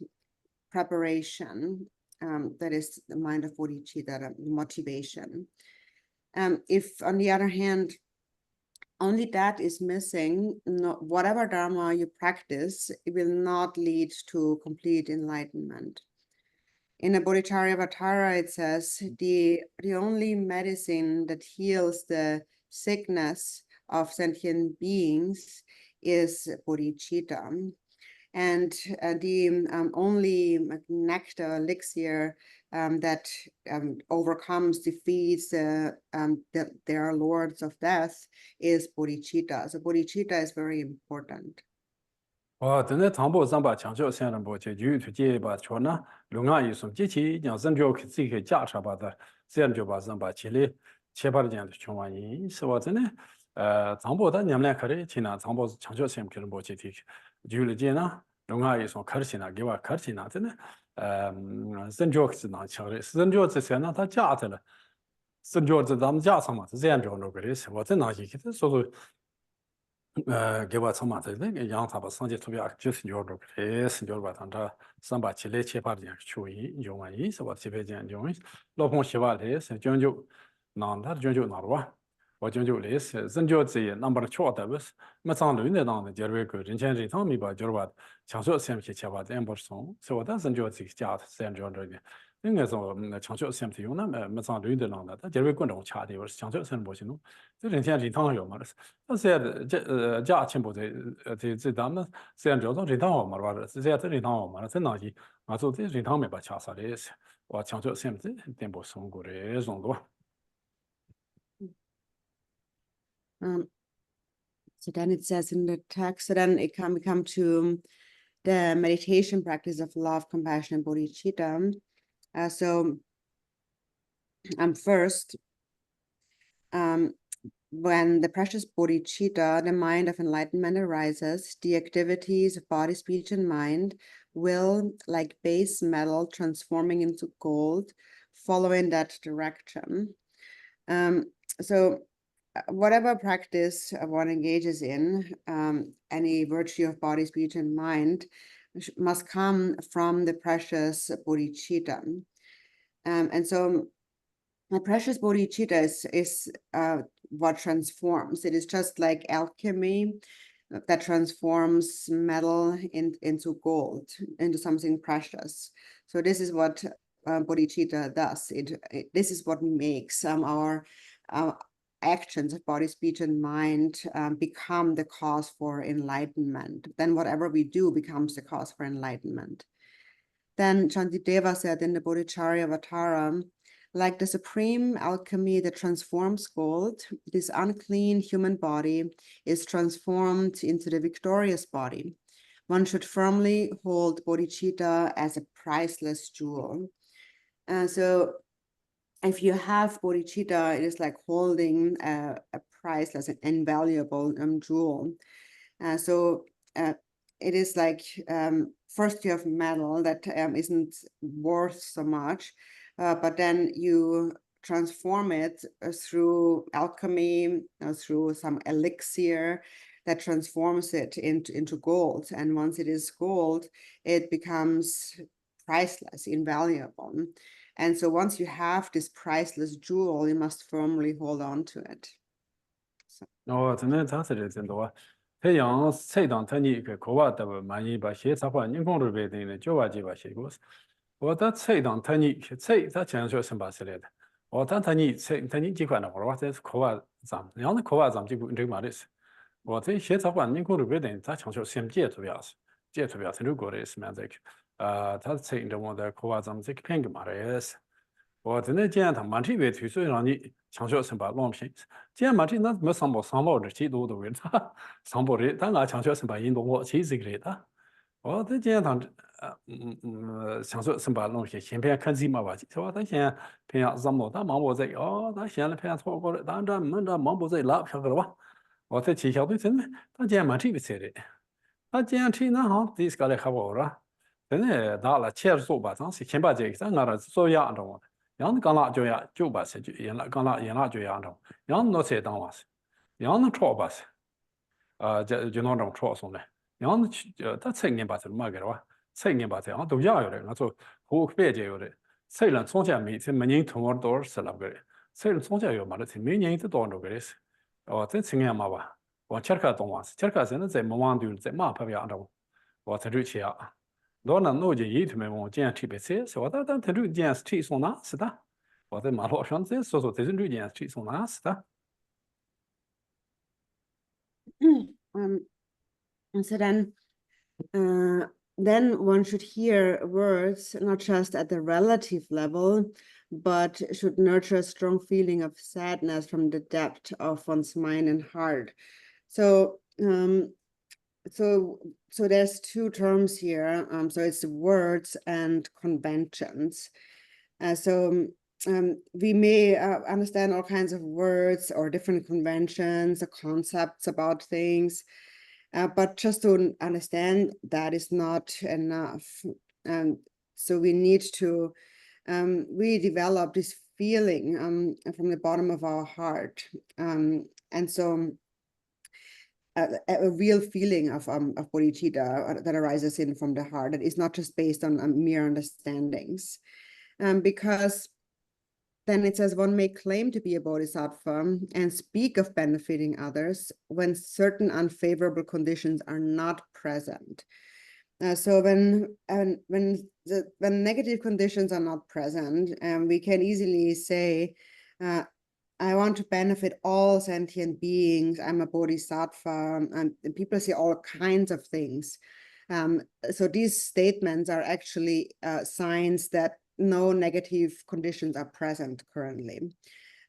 preparation. That is the mind of bodhicitta, motivation. If, on the other hand, only that is missing, whatever dharma you practice, it will not lead to complete enlightenment. In the Bodhicharyavatara, it says the only medicine that heals the sickness of sentient beings is bodhicitta. And the only nectar elixir that overcomes, defeats their lords of death is bodhicitta. So bodhicitta is very important. 等到长波上把强调三人波去，就推荐把说呢，龙安医生机器让人就自己驾车把的，这样就把人把起来，切把的这样的全玩意，是吧？真的，长波的你们俩可以去呢，长波强调三人波去提，就了解呢，龙安医生可以呢，给我可以呢，真的，人就是拿强的，人就这些呢，他驾的了，人就是咱们家上嘛，是这样就那个的，是吧？这哪些的说说。给我从嘛，在那个养他把上级图标就是鸟着，是鸟把他这上把起来切把这样球衣用完衣是吧？这边这样用，老婆洗完来是讲究，那他讲究哪路啊？我讲究类似人家这些那么的巧的不是？没长路的当的，就是为个人前人他没把就是话，强说先去切把这样不是从，是吧？但是人家这个家的这样这样这个。应该说，强调身体用那没长绿的浪的，他就是观众吃的，我是强调身不行动。这人天人堂有嘛？那现在家亲不在，这咱们现在叫做人堂好嘛？是吧？现在这人堂好嘛？这哪里？俺说这人堂没把吃啥的，我强调身体颠簸生活的种多。So then it says in the text, so then it can come to the meditation practice of love, compassion, and bodhicitta. So first, when the precious bodhicitta, the mind of enlightenment, arises, the activities of body, speech, and mind will, like base metal transforming into gold, follow in that direction. So whatever practice one engages in, any virtue of body, speech, and mind must come from the precious bodhicitta. And so the precious bodhicitta is what transforms. It is just like alchemy that transforms metal into gold, into something precious. So this is what bodhicitta does. This is what makes our actions of body, speech, and mind become the cause for enlightenment. Then whatever we do becomes the cause for enlightenment. Then Shantideva said in the Bodhicharyavatara, like the supreme alchemy that transforms gold, this unclean human body is transformed into the victorious body. One should firmly hold bodhicitta as a priceless jewel. So if you have bodhicitta, it is like holding a priceless and invaluable jewel. So it is like first you have metal that isn't worth so much, but then you transform it through alchemy, through some elixir that transforms it into gold. And once it is gold, it becomes priceless, invaluable. And so once you have this priceless jewel, you must firmly hold on to it. So. 真的他是这真多，太阳晒当他你个国外的不满意吧？些啥话人工都别的呢，就话几把些个是，我他晒当他你晒他讲说什么之类的，我他你晒他你几块呢？我这是国外咱们，然后那国外咱们就这嘛的是，我这些啥话人工都别的，他讲说什么接图标是，接图标是如果的是么这个，他晒的我的国外咱们这个偏个嘛的是。我真的见他满地为推，所以让你强学生把浪平。见满地那没上报的几多的人，他上报的，但俺强学生把引导我其实个的。我这见他强学生把浪平，先别看什么吧，说他先偏要什么，他忙不在哦，他现在偏错过了，但这门这忙不在拉票个吧。我这起小队真的，他见满地为谁的？他见去那好，这是个来看我了。真的打了切着做吧，当时先把这个咱俺这做样着我。然后刚拉就把是就原来刚拉就样着，然后那才当完是，然后那超把是，就那种超送的，然后去他才年把这嘛个了，才年把这样都样有的，那做户别就有的，才人从前每年通过多少次了个的，才人从前有嘛的，每年都多少个的是，这成年嘛吧，我切开东完是，切开现在在忙丢在嘛旁边着，我才就去啊。罗那诺就一天没往见特别车，说但他这件是推送哪是的？我在马路上这说这是这件推送哪是的？ And so then one should hear words not just at the relative level, but should nurture a strong feeling of sadness from the depth of one's mind and heart. So so there's two terms here. So it's words and conventions. We may understand all kinds of words or different conventions or concepts about things, but just to understand that is not enough. So we need to really develop this feeling from the bottom of our heart. And so a real feeling of bodhicitta that arises in from the heart, that is not just based on mere understandings. Because then it says one may claim to be a bodhisattva and speak of benefiting others when certain unfavorable conditions are not present. So when negative conditions are not present, we can easily say, I want to benefit all sentient beings. I'm a bodhisattva, and people say all kinds of things. So these statements are actually signs that no negative conditions are present currently.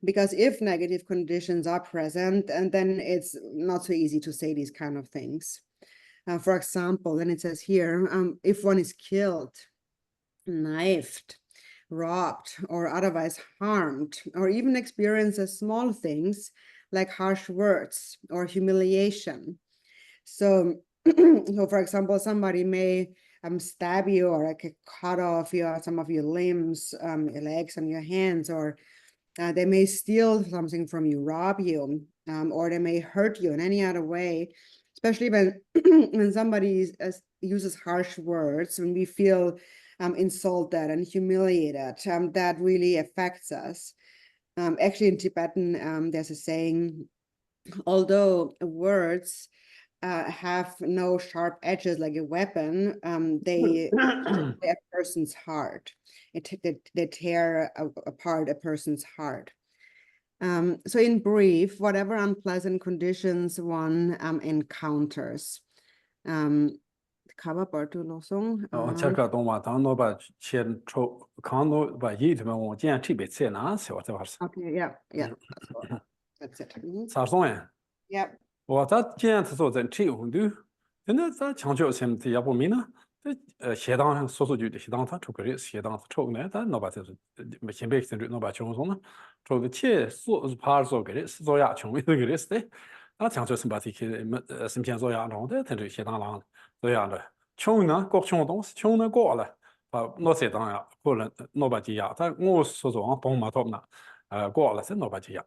Because if negative conditions are present, and then it's not so easy to say these kind of things. For example, then it says here, if one is killed, knifed, robbed, or otherwise harmed, or even experiences small things like harsh words or humiliation. So, so for example, somebody may stab you or like cut off some of your limbs, your legs and your hands, or they may steal something from you, rob you, or they may hurt you in any other way, especially when when somebody uses harsh words, when we feel insulted and humiliated, that really affects us. Actually, in Tibetan, there's a saying, although words have no sharp edges like a weapon, they a person's heart. They tear apart a person's heart. So in brief, whatever unpleasant conditions one encounters, cover part to losong. 这个动画当我把钱抽，看我把一他们我见特别在哪是我这话是。Okay, yeah, that's it. 啥送呀？ Yep. 我这见他说在这红头，真的在强调什么的也不明呢？写当说句的写当他出个人写当抽呢，但老把就是没先别先老把穷松呢，抽个切说怕说个人是做呀穷一个人是的，那讲就是把这些身边做呀弄的，他就写当郎做呀的，穷呢各穷东西穷呢过了，把那些当呀可能老把几呀，但我说说帮嘛他们过了是老把几呀，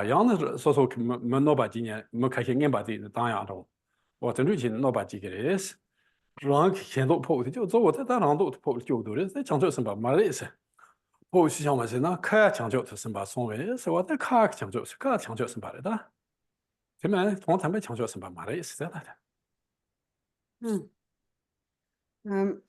样子说没老把几年没开始眼把这当呀中，我真正去老把几个人是。让看到跑的就走我在大浪都跑就多的，在讲究什么马来是，跑去想嘛是那看讲究是什么所谓是我在看讲究是看讲究什么的，这边从他们讲究什么马来是这样的。Um,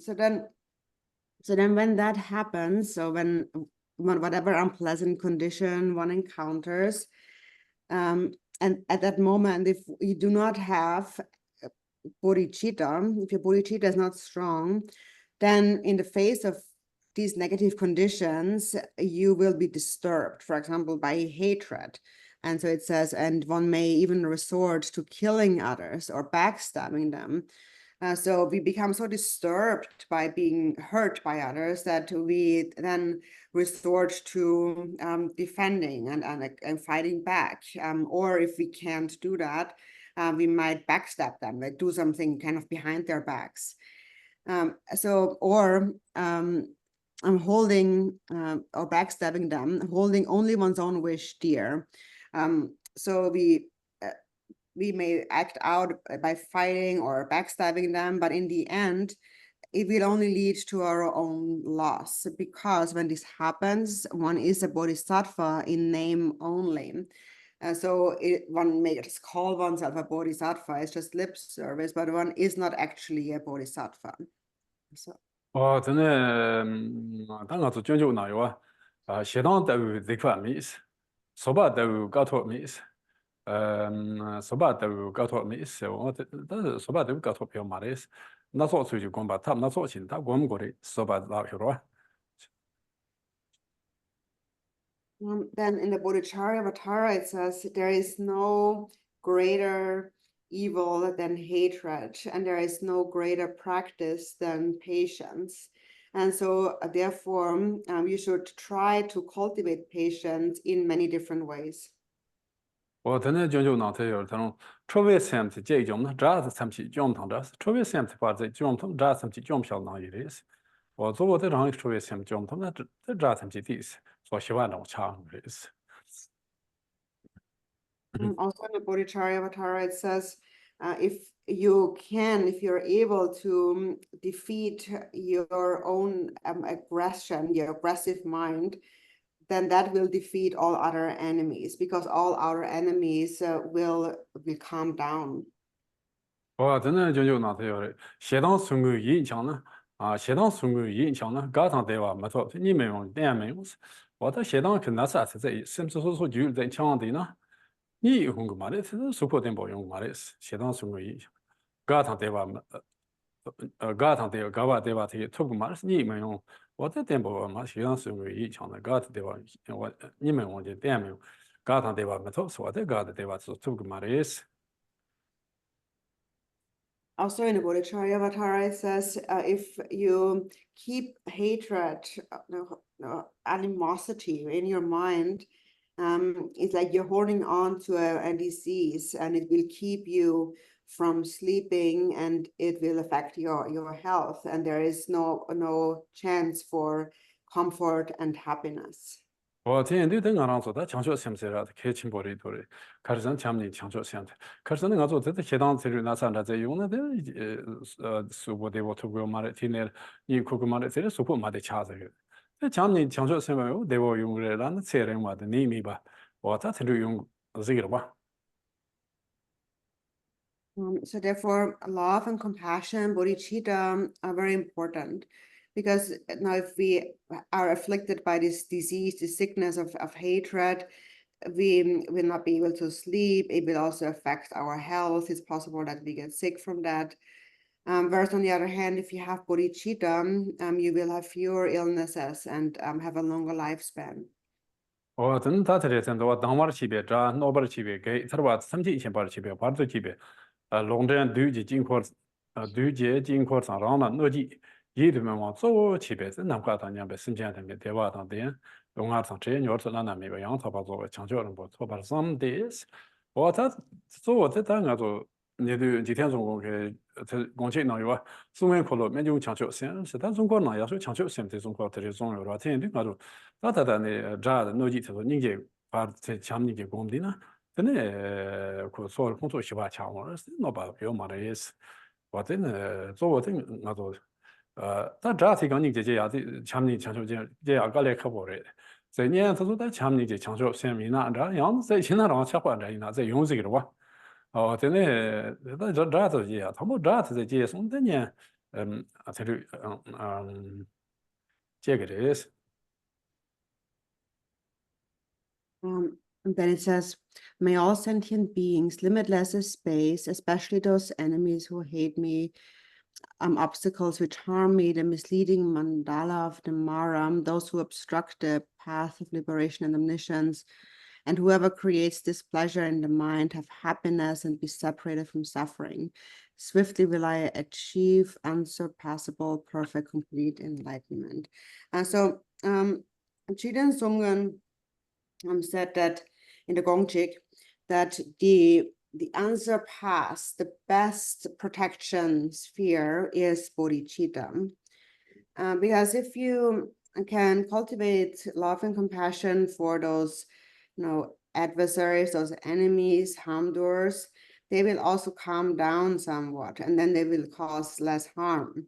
so then when that happens, so when whatever unpleasant condition one encounters, and at that moment, if you do not have bodhicitta, if your bodhicitta is not strong, then in the face of these negative conditions, you will be disturbed, for example, by hatred. And so it says, and one may even resort to killing others or backstabbing them. So we become so disturbed by being hurt by others that we then resort to defending and fighting back. Or if we can't do that, we might backstab them, like do something kind of behind their backs. Or holding or backstabbing them, holding only one's own wish dear. So we may act out by fighting or backstabbing them, but in the end, it will only lead to our own loss, because when this happens, one is a bodhisattva in name only. So one may just call oneself a bodhisattva, it's just lip service, but one is not actually a bodhisattva. So. 真的，当我做研究那有写当都有这块没意思，说吧都有搞错没意思，说吧都有搞错没意思，但是说吧都有搞错比较麻的意思，那做出去光把他们那做起，他我们过的说吧老晓得吧。Then in the Bodhicharyavatara, it says there is no greater evil than hatred, and there is no greater practice than patience. And so therefore, you should try to cultivate patience in many different ways. 我真的研究那他有这种特别xem thì这种呢，这是xem thì讲堂的，特别xem thì把这讲堂这xem thì讲票那一类是，我做过这种特别xem讲堂那这xem thì 第是，所喜欢那种强类是。Also in the Bodhicharyavatara, it says, if you're able to defeat your own aggression, your aggressive mind, then that will defeat all other enemies, because all other enemies will calm down. 我真的研究那他有的，写当孙悟印象呢，写当孙悟印象呢，高堂对话没错，你没用，点没用是，我在写当跟那啥是这，甚至说就在强的呢。你用个嘛的，是收获点不用嘛的是，写当孙悟印象，高堂对话没，高堂对高话对话这出个嘛是你没用，我在点不嘛写当孙悟印象的高堂对话，我你没用就点没用，高堂对话没错，是我在高的对话是出个嘛的是。Also in the Bodhicharyavatara, it says, if you keep hatred, animosity in your mind, it's like you're holding on to a disease, and it will keep you from sleeping, and it will affect your health, and there is no chance for comfort and happiness. 我今天对等我让做的强调什么事了？开清玻璃头的，开始上前面强调什么？开始那个做这写当这里那三在用的苏博的我透过马的听的，你可个马的这里苏博马的掐这个，这前面强调什么？我对我用的那车人嘛的你明白？我在这里用这个吧。So therefore, love and compassion, bodhicitta, are very important, because now if we are afflicted by this disease, the sickness of hatred, we will not be able to sleep. It will also affect our health. It's possible that we get sick from that. Whereas on the other hand, if you have bodhicitta, you will have fewer illnesses and have a longer lifespan. 我真他这里真多，当晚的区别，这脑巴的区别，给他的话身体以前把的区别，把这区别，龙这样对就经过 du je jing ko sang rang na no ji yi de ma zo chi be nam ka ta nyam be sim jian de de wa dang de dong a sang che nyor na me ba yang ta ba zo chang jiao bo to ba sam de我他做我这当然做，你对几天中国给这国际呢有啊，中文课了，没有强求性，是但中国呢要是强求性，这中国这种有了，天天那种，他呢，这的逻辑就是你给把这强你给工的呢，真的可所有工作习惯强，我是那把有嘛的意思，我真的做我这那种，但这提纲你这样的强你强求这样个来克服的。在年他说在前面就强调先民那这样在现在让切换这那在用这个的话，哦，真的这这些，他们这这些送的呢，这个这个的是。And then it says, may all sentient beings limitless as space, especially those enemies who hate me, obstacles which harm me, the misleading mandala of the Maram, those who obstruct the path of liberation and omniscience, and whoever creates displeasure in the mind have happiness and be separated from suffering. Swiftly will I achieve unsurpassable, perfect, complete enlightenment. And so, Jiden Sumgan said that in the Gongchik that the unsurpassed, the best protection sphere is bodhicitta. Because if you can cultivate love and compassion for those, adversaries, those enemies, harmdoers, they will also calm down somewhat, and then they will cause less harm.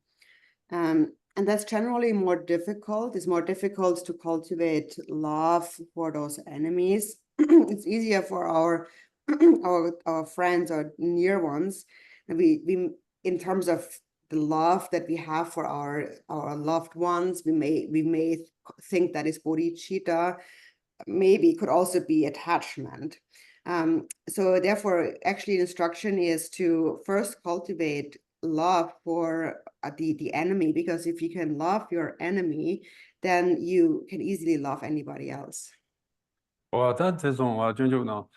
And that's generally more difficult. It's more difficult to cultivate love for those enemies. It's easier for our our friends or near ones. And we in terms of the love that we have for our loved ones, we may think that is bodhicitta. Maybe it could also be attachment. So therefore, actually, instruction is to first cultivate love for the enemy, because if you can love your enemy, then you can easily love anybody else. 我的这种啊，就呢，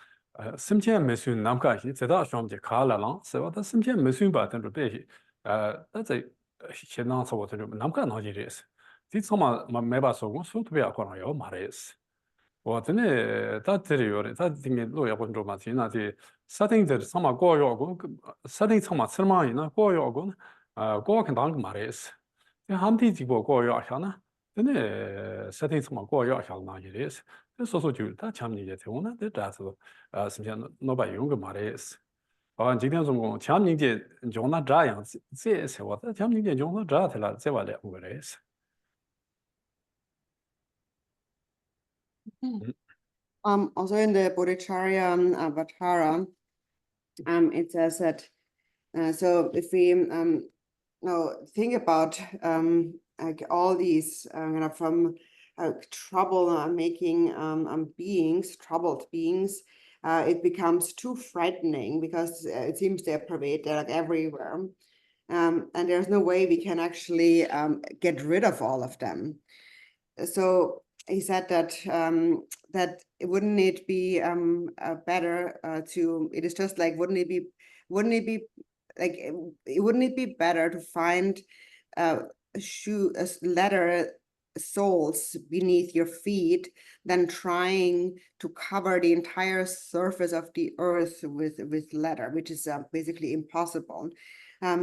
身边没算难干些，这道上就卡了了，是吧？他身边没算吧，但是别些，那这现在说我这种难干那些的是，这他妈没把说过说特别可能要骂的是，我真的他这里有的，他今天路要不着嘛，现在这设定这他妈过要过，设定他妈吃嘛呢，过要过呢，过看当个骂的是，这他们的这个过要下呢，真的设定他妈过要下那些的是。 说就他前面这种呢，这这是是不是老板用个嘛的是？啊，今天中国前面这用那这样这是我在前面这用那这去了，这话两个的是。Also in the Bodhicharya Avatara, it says that so if we think about like all these from trouble making beings, troubled beings, it becomes too frightening because it seems they're pervaded, they're like everywhere. And there's no way we can actually get rid of all of them. So he said that that wouldn't it be better it is just like wouldn't it be better to find letter soles beneath your feet than trying to cover the entire surface of the earth with leather, which is basically impossible.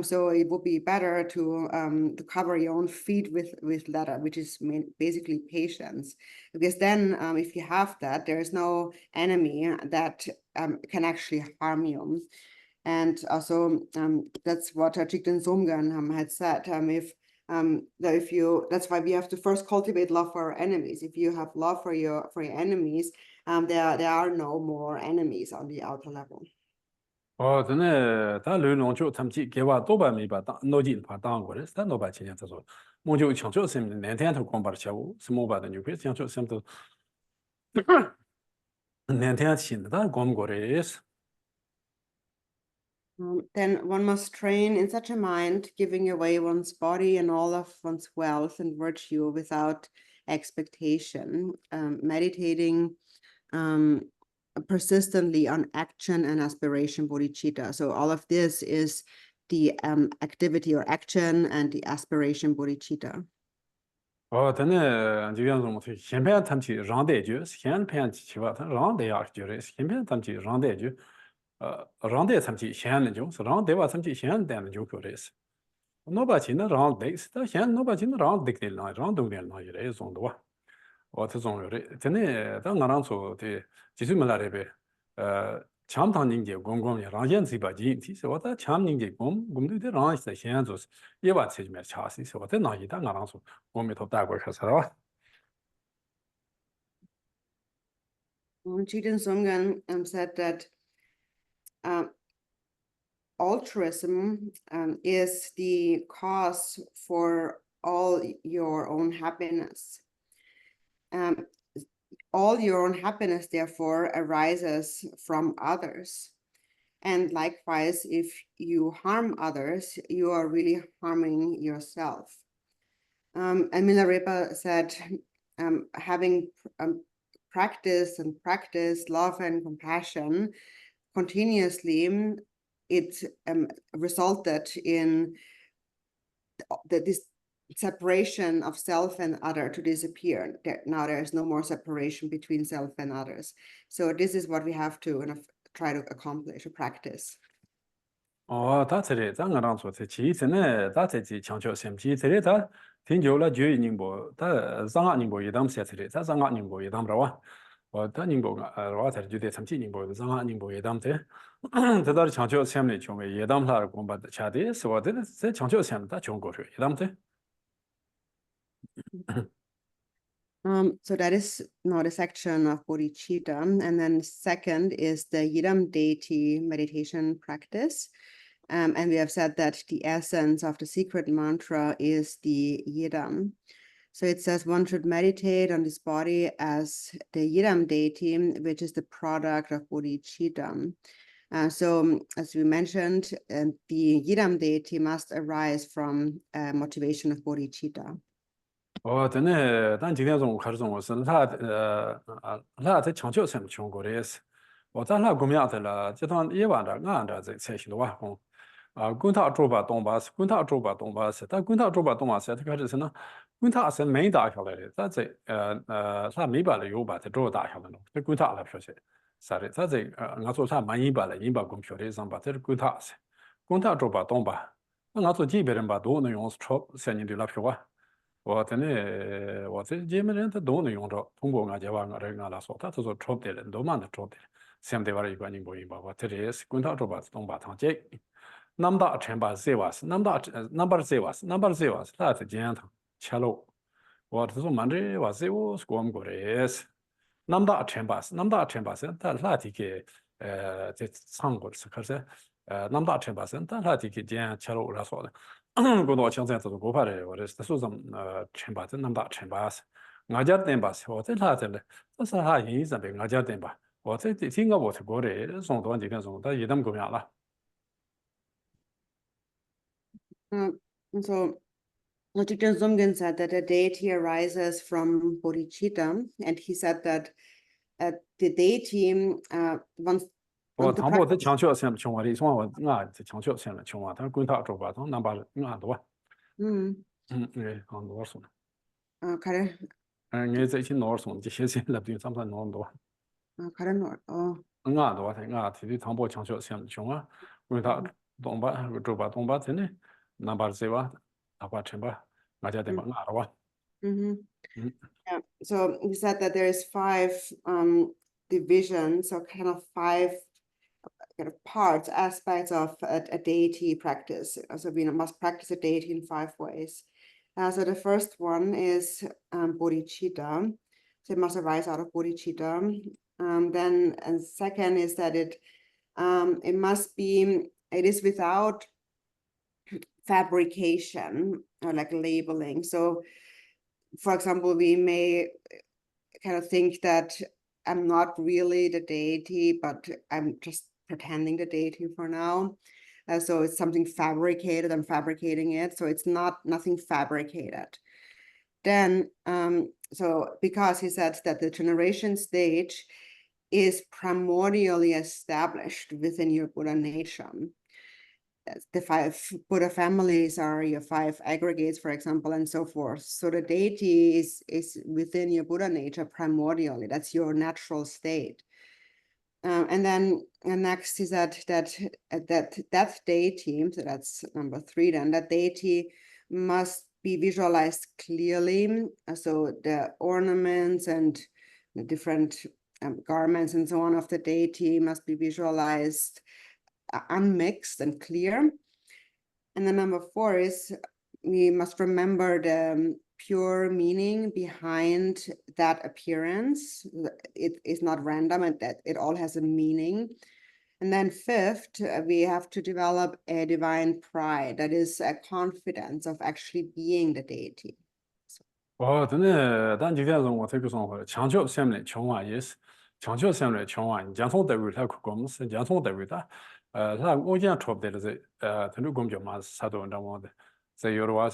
So it would be better to cover your own feet with leather, which is basically patience, because then if you have that, there is no enemy that can actually harm you. And also that's what Jigten Somgan had said. That's why we have to first cultivate love for our enemies. If you have love for your enemies, there are no more enemies on the outer level. 哦，真的，他流浪就他们给我多半没把当脑筋把当过来，他老把钱他说，我就强调什么，那天他光把钱我什么把的牛皮强调什么都，那天钱他光过来是。 Then one must train in such a mind, giving away one's body and all of one's wealth and virtue without expectation, meditating persistently on action and aspiration bodhicitta. So all of this is the activity or action and the aspiration bodhicitta. 等等，就像我们先偏谈起让带觉，先偏起吧，他让带也觉得，先偏谈起让带觉，让带谈起先的就是让带吧谈起先带的就可以是。那把钱呢让带是，但先那把钱呢让带的那让动的那也来种的哇。我这种有的，真的，当我让说的，就是没来的呗，强唐人家公公也让现在把钱，其实我在强人家公对的让在现在就是一万才买茶，其实我在那一单我让说，我没头带过去是吧？ Jiten Songren said that altruism is the cause for all your own happiness. All your own happiness, therefore, arises from others. And likewise, if you harm others, you are really harming yourself. And Milarepa said, having practice love and compassion continuously, it resulted in this separation of self and other to disappear. Now there is no more separation between self and others. So this is what we have to kind of try to accomplish or practice. 他这里咱我当初在其实呢，他在这强调什么？其实他听久了就宁波，他上岸宁波一当写这里，他上岸宁波一当不着我他宁波我才就得长期宁波上岸宁波一当的，他到强调什么呢？穷的一当他公把的差的是我的在强调什么？他穷过去一当的。So that is not a section of bodhicitta. And then second is the Yidam deity meditation practice. And we have said that the essence of the secret mantra is the Yidam. So it says one should meditate on this body as the Yidam deity, which is the product of bodhicitta. So as we mentioned, the Yidam deity must arise from motivation of bodhicitta. 真的，但今天中午开始中午是他他在强调什么全国的也是，我在那公庙的了，这趟夜晚的俺这才行的哇，滚他周把东巴是，滚他周把东巴是，但滚他周把东巴是，他开始是呢，滚他是没打下来的，他这他没把了有把这周打下来了，这滚他了票些，啥的，他这俺说他满一把了，一把公票的上把这是滚他是，滚他周把东巴，那俺说几百人把都能用是超3年的那票啊。 我真的，我这几门人他都能用着，通过俺这玩意儿俺来说，他都说抄的人都蛮的抄的，现在玩儿一个人不一把，我这里是滚烫着把东把汤接，那么大全把谁瓦是，那么大那把谁瓦是，那把谁瓦是，他是这样汤切喽，我这说蛮着瓦谁我是过么过的是，那么大全把是，那么大全把是，但他这个这唱过的是可是那么大全把是，但他这个这样切喽来说的。 过多现在这个国法的，或者是说什么全把这那么大全把是，我家店吧是，我在他这里，这是他意思呗，我家店吧，我这听个我是过的，送多几个送，他一旦够样了。So Jiten Songren said that the deity arises from bodhicitta, and he said that the deity once 我唐伯在强调什么情况的，说我俺在强调什么情况，他滚他走吧，他那把俺多。俺多少？Kare. 你在一起多少？这些钱那边咱们多多。Kare多哦。俺多的，俺提的唐伯强调什么情况？滚他东吧，走吧东吧，真的那把谁吧？那把钱吧，俺家的吧，俺多。Yeah. So he said that there is 5 divisions, or kind of 5 kind of parts, aspects of a deity practice. So we must practice a deity in 5 ways. So the first one is bodhicitta. So it must arise out of bodhicitta. Then and second is that it is without fabrication or like labeling. So for example, we may kind of think that I'm not really the deity, but I'm just pretending the deity for now. So it's something fabricated, I'm fabricating it. So it's nothing fabricated. Then, so because he said that the generation stage is primordially established within your Buddha nature. the 5 Buddha families are your 5 aggregates, for example, and so forth. So the deity is within your Buddha nature primordially. That's your natural state. And then next is that deity, so that's number 3 then, that deity must be visualized clearly. So the ornaments and the different garments and so on of the deity must be visualized unmixed and clear. And then number 4 is we must remember the pure meaning behind that appearance. It is not random, and that it all has a meaning. And then 5th, we have to develop a divine pride, that is a confidence of actually being the deity. 단 지금은 뭐 되게 좀强调 셈네 정화 예스强调 셈네 정화 장송 대비 다 그거면서 장송 대비다 다 오전 톱데르제 전부 공정만 사도 온다고데 제 여러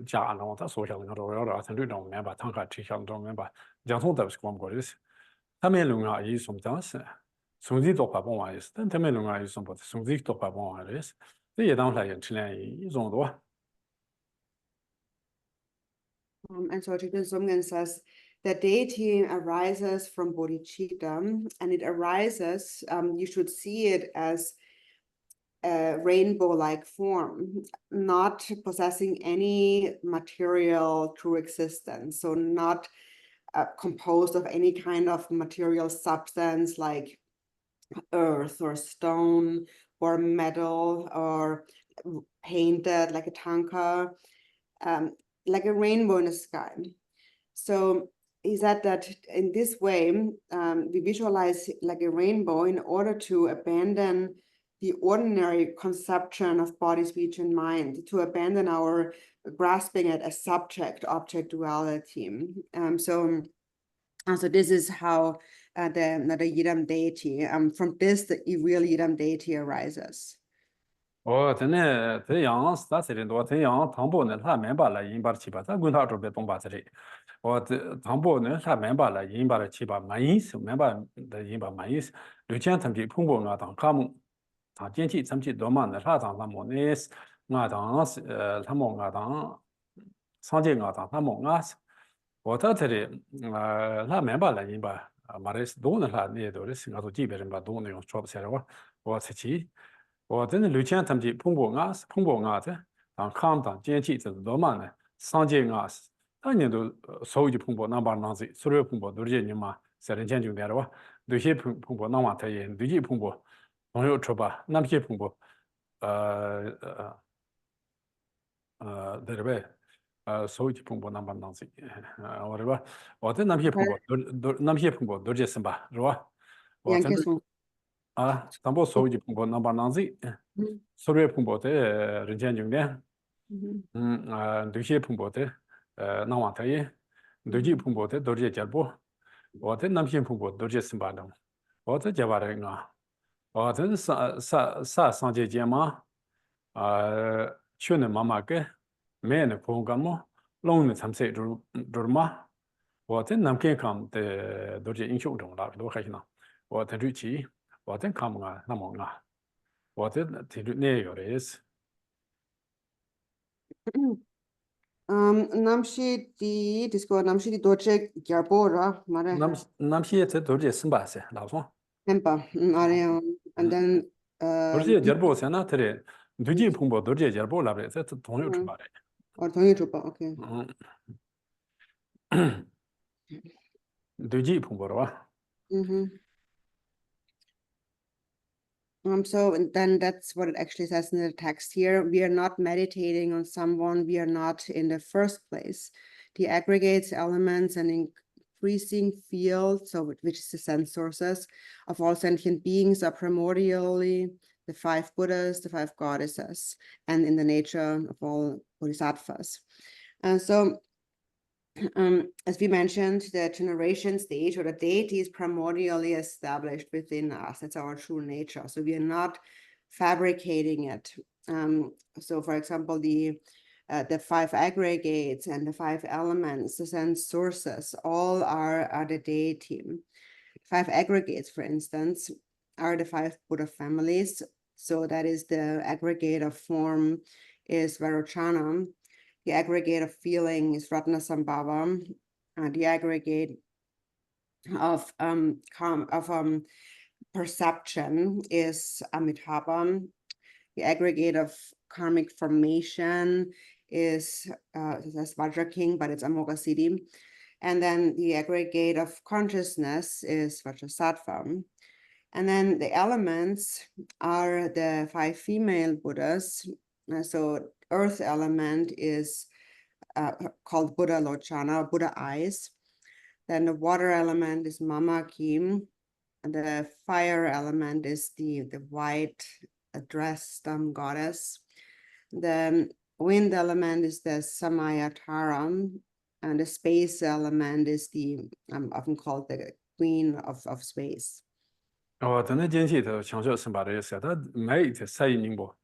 자안도 다 소셜 여러 전부 좀 멤버 tantra 지향도 멤버 장송 대비 그거 거리스 타멜lunga 이 somtans 송지 독파본 와이스 단 타멜lunga 이 som보 송지 독파본 와이스 이 당사에 진행 이 정도 And so Chichen Sumgen says the deity arises from bodhicitta, and it arises, you should see it as a rainbow-like form, not possessing any material true existence. So not composed of any kind of material substance like earth or stone or metal or painted like a tanka. Like a rainbow in the sky. So he said that in this way, we visualize like a rainbow in order to abandon the ordinary conception of body, speech, and mind, to abandon our grasping at a subject-object duality. So this is how the Yidam deity, from this, the real Yidam deity arises. 真的，这样是啥人多？这样汤包呢，他明白了，引把七八，咱滚他这边东把这里。这汤包呢，他明白了，引把的七八满意思，明白的引把满意思。六千他们去碰过我当卡木，他前期他们去多嘛呢？他当他们呢是，我当是他们我当上届我当他们我是，我到这里他明白了引把马来是多呢，他那都是我说基本上把多呢用说不起来我出去。 我真的六千他们去碰过我的，当看当前期这是多嘛呢？上届我是，当年都所有的碰过那把那子，所有碰过都是人嘛，在人间就点了哇，有些碰过那晚太阳，有些碰过朋友出吧，那些碰过对了呗，所有的碰过那把那子，我这吧，我在那些碰过都那些碰过都是什么是吧？我真的。 담보 소유지 풍부 넘버난지 소리의 풍부대人间景点 对些풍부대 나와타이对지 풍부대 도리에 잡고 어때 남신 풍부 도리에 심바동 어때 잡아라가 어때 사 상제제마 추는 마마게 매는 공감모 롱는 참세 durma 어때 남게 감대 도리에 인쇼동라 도 하시나 어때 루치 我真看不啊，那么啊，我这听着那有的意思。Namshi di doce gyarbora, mare. Namshi这都是什么噻？老说。Tempa, and then都是gyarbo噻，那这里对几碰过都是gyarbo来的，这同样出来的。or Tonyuchupa, okay. 对几碰过的吧？ So then that's what it actually says in the text here. We are not meditating on someone we are not in the first place. The aggregates, elements, and increasing fields, so which is the sense sources of all sentient beings, are primordially the 5 Buddhas, the 5 goddesses, and in the nature of all bodhisattvas. And so as we mentioned, the generation stage or the deity is primordially established within us. That's our true nature. So we are not fabricating it. So for example, the 5 aggregates and the 5 elements, the sense sources, all are the deity. 5 aggregates, for instance, are the 5 Buddha families. So that is the aggregate of form is Vairocana. The aggregate of feeling is Ratnasambhava. The aggregate of perception is Amitabha. The aggregate of karmic formation is that's Vajra King, but it's Amoghasiddhi. And then the aggregate of consciousness is Vajrasattva. And then the elements are the 5 female Buddhas. So earth element is called Buddha Lochana, Buddha eyes. Then the water element is Mama Kim. And the fire element is the white dressed goddess. The wind element is the Samayatara. And the space element is the often called the queen of space. 等等间隙头强调生把的意思，他每一天晒一宁波，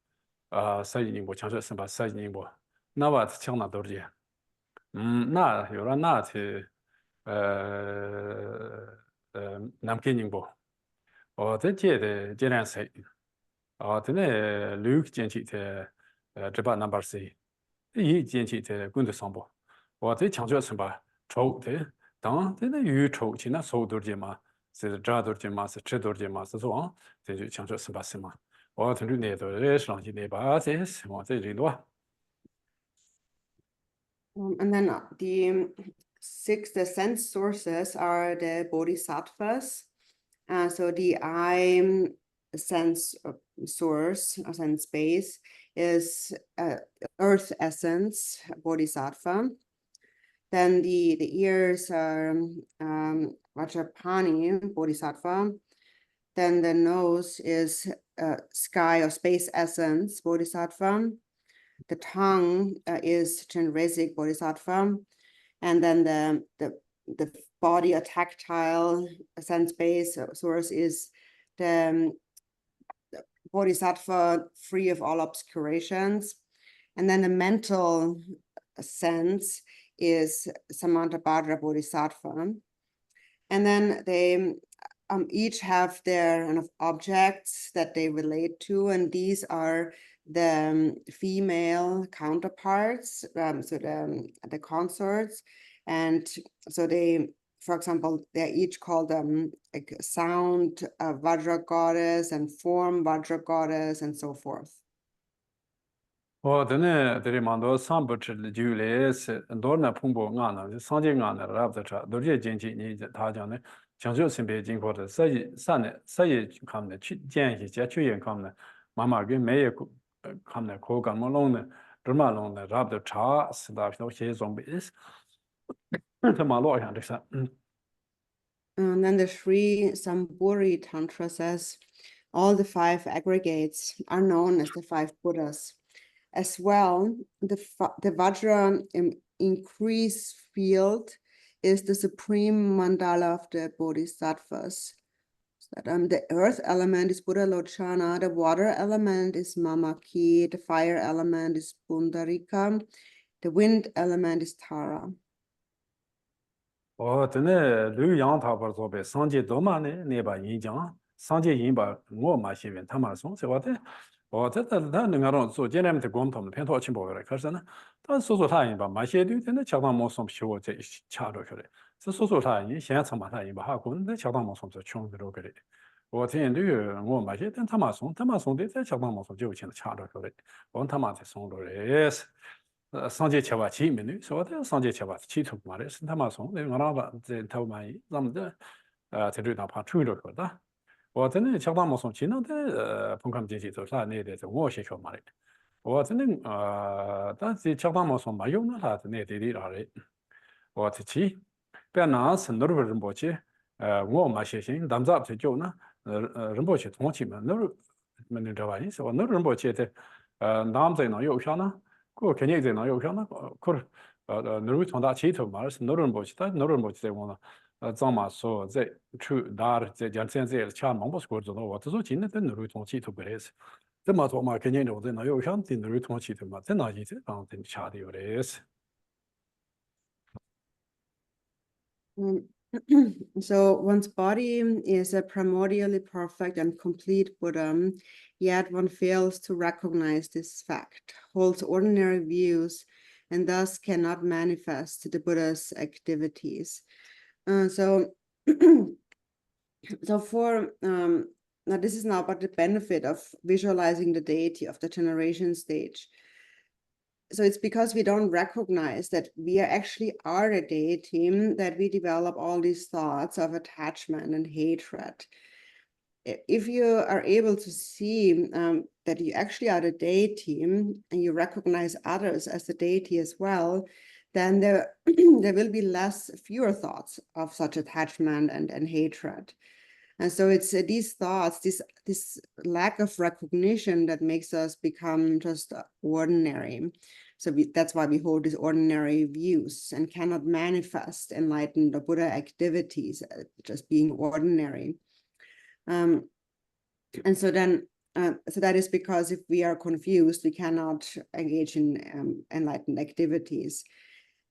晒一宁波强调生把晒一宁波，那话强那多的，那有了那去，南京宁波，这届的这两岁，等等六间隙的，这把 number 4，一间隙的工作上波，这强调生把抽的，当等等预抽去那收多的嘛。 是这多少嘛？是吃多少嘛？是说，这就强调是把什么？我听着那多的上去那把这什么这人多。And then the sense sources are the bodhisattvas. So the eye sense source, sense base is earth essence, bodhisattva. Then the ears are Vajrapani, bodhisattva. Then the nose is sky or space essence, bodhisattva. The tongue is Chenrezig, bodhisattva. And then the body, a tactile sense base source is the bodhisattva free of all obscurations. And then the mental sense is Samantabhadra Bodhisattva. And then they each have their kind of objects that they relate to, and these are the female counterparts, so the consorts. And so they, for example, they're each called like sound Vajra goddess and form Vajra goddess and so forth. 等等，这里蛮多上不吃的就来是很多人碰过俺呢，上届俺呢，拉不得车，都是经济你他讲呢，强调身边经过的，所以看的去建议加去也看的，妈妈跟没有看的可干嘛弄的，这么弄的，拉不得茶是的，都些装备是，他妈老想这事，And then the Sri Samburi Tantra says, all the 5 aggregates are known as the 5 Buddhas. As well, the Vajra increase field is the supreme mandala of the Bodhisattvas. So that, the earth element is Buddha Lochana, the water element is Mamaki, the fire element is Pundarika, the wind element is Tara. 等等，刘洋他不做呗，上届多嘛呢？那把演讲，上届演把我嘛新闻他妈送，是吧？这他那个做今年的工作，偏多情报来，可是呢，他说他演把马些对，真的恰当毛送皮我这掐着去了，这说他演现在他妈他演把哈工，那恰当毛送这穷的都给的，我听对我马些，但他妈送的这恰当毛送就钱掐着去了，我他妈才送着嘞是。上届7万7名说的上届7万7头嘛的，是他妈送的，我那个在头嘛，咱们这在这哪怕吹着去的。 我真的恰当么送，其他的朋克经济走啥那的，我先说嘛的。我真的但是恰当么送没有那啥子那的哪里？我提起，不然那是那个人过去，我嘛写信，咱们咋不就呢？人过去通气嘛，那没能这玩意是吧？那人过去的，咱在那有票呢，我肯定在那有票呢，可是那个从大起头嘛，是那人过去，但那人过去在我呢。 咱们说在出大在讲现在钱忙不是过知道，我这说今天在那里通气头不来是，这么多嘛，肯定就在那有想在那里通气头嘛，在那一直刚在钱的有来是。So one's body is a primordially perfect and complete Buddha, yet one fails to recognize this fact, holds ordinary views, and thus cannot manifest the Buddha's activities. So for now, this is now about the benefit of visualizing the deity of the generation stage. So it's because we don't recognize that we actually are a deity that we develop all these thoughts of attachment and hatred. If you are able to see that you actually are the deity and you recognize others as the deity as well, then there will be fewer thoughts of such attachment and hatred. And so it's these thoughts, this lack of recognition that makes us become just ordinary. So that's why we hold these ordinary views and cannot manifest enlightened or Buddha activities, just being ordinary. And so then, so that is because if we are confused, we cannot engage in enlightened activities.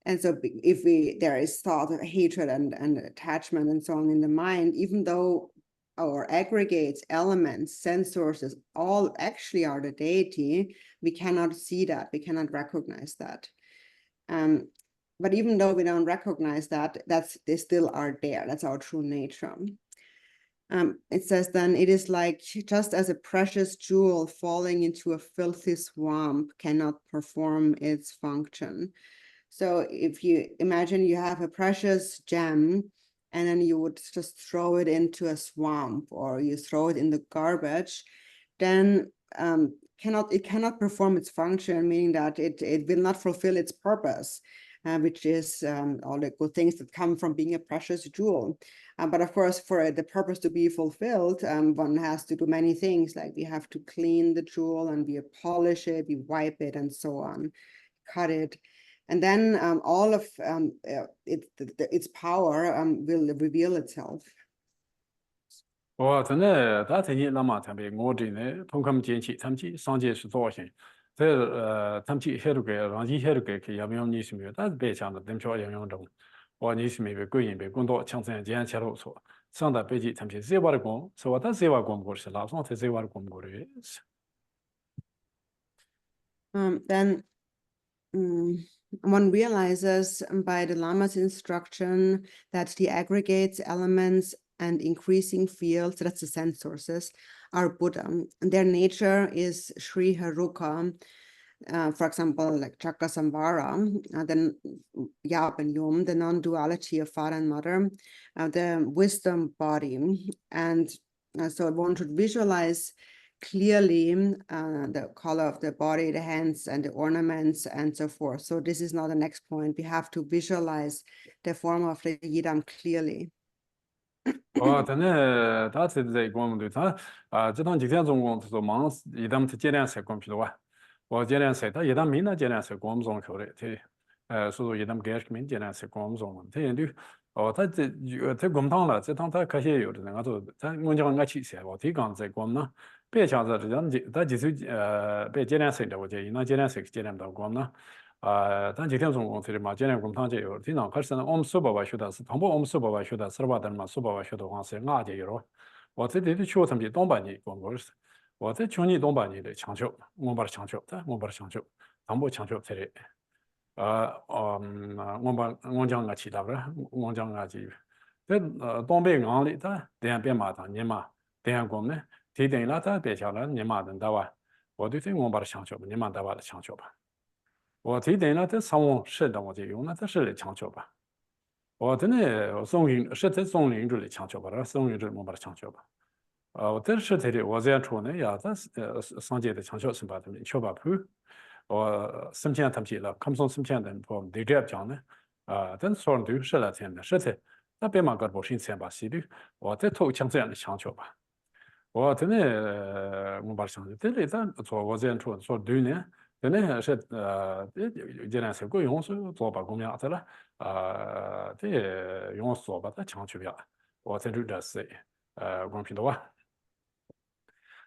And so if there is thought of hatred and attachment and so on in the mind, even though our aggregates, elements, sense sources, all actually are the deity, we cannot see that, we cannot recognize that. But even though we don't recognize that, they still are there. That's our true nature. It says then, it is like just as a precious jewel falling into a filthy swamp cannot perform its function. So if you imagine you have a precious gem and then you would just throw it into a swamp or you throw it in the garbage, then it cannot perform its function, meaning that it will not fulfill its purpose, which is all the good things that come from being a precious jewel. But of course, for the purpose to be fulfilled, one has to do many things, like we have to clean the jewel and we polish it, we wipe it and so on, cut it. And then all of its power will reveal itself. 我真的，他曾经那么特别，我这呢，同他们见起，他们去上街是多些，这他们去很多个，让去很多个去，要不用你是没有，但是别想着，他们说要用中，我你是没有贵人别工作，强生见切入错，上到北京他们去谁玩的工，是我但谁玩工过是哪种才谁玩的工过的。Then one realizes by the Lama's instruction that the aggregates, elements, and increasing fields, that's the sense sources, are Buddha. And their nature is Sri Haruka, for example, like Chakra Samvara, then Yap and Yom, the non-duality of father and mother, the wisdom body. And so one should visualize clearly the color of the body, the hands and the ornaments and so forth. So this is not the next point. We have to visualize the form of the Yidam clearly. 真的，他是在光对他这趟几天中共是忙，一旦他接连才光皮的话，我接连才他一旦明了接连才光中口的，他所以一旦给明接连才光中，他也对他这光汤了，这趟他可惜有的人家说，他我讲我去噻，我提刚在光呢，别想着这样他就是别接连才的，我建议那接连才接连到光呢。但今天中共这里嘛，今年共产就有，经常开始呢，我们苏北外学的是，通过我们苏北外学的，是吧？的嘛，苏北外学的话是俺就有了。我这里的学生比东北人光过是，我在去年东北人的强求，我把它强求，我把它强求，通过强求这里，我讲俺其他个，我讲俺这，这东北俺里的，这样别麻烦，你嘛，这样过呢，提定了他别讲了，你嘛等到啊，我对这我把它强求，你嘛得把它强求吧。我提点了，这上网是的，我就用了，这是来强求吧。我真的送人是在送人这里强求吧，那送人这我把它强求吧。我这是这里我这样说呢，呀，但是上街的强求是把他们确保铺，我身边他们去了，看不上身边的我们对这样讲呢，但是说人对是了天的，是的，那别嘛个不是钱吧，是的，我在偷抢这样的强求吧。我真的我把它强求，这里咱做我这样说对呢。真的是这两个用是做把工样子了这用做把它强去了我在这是公平的话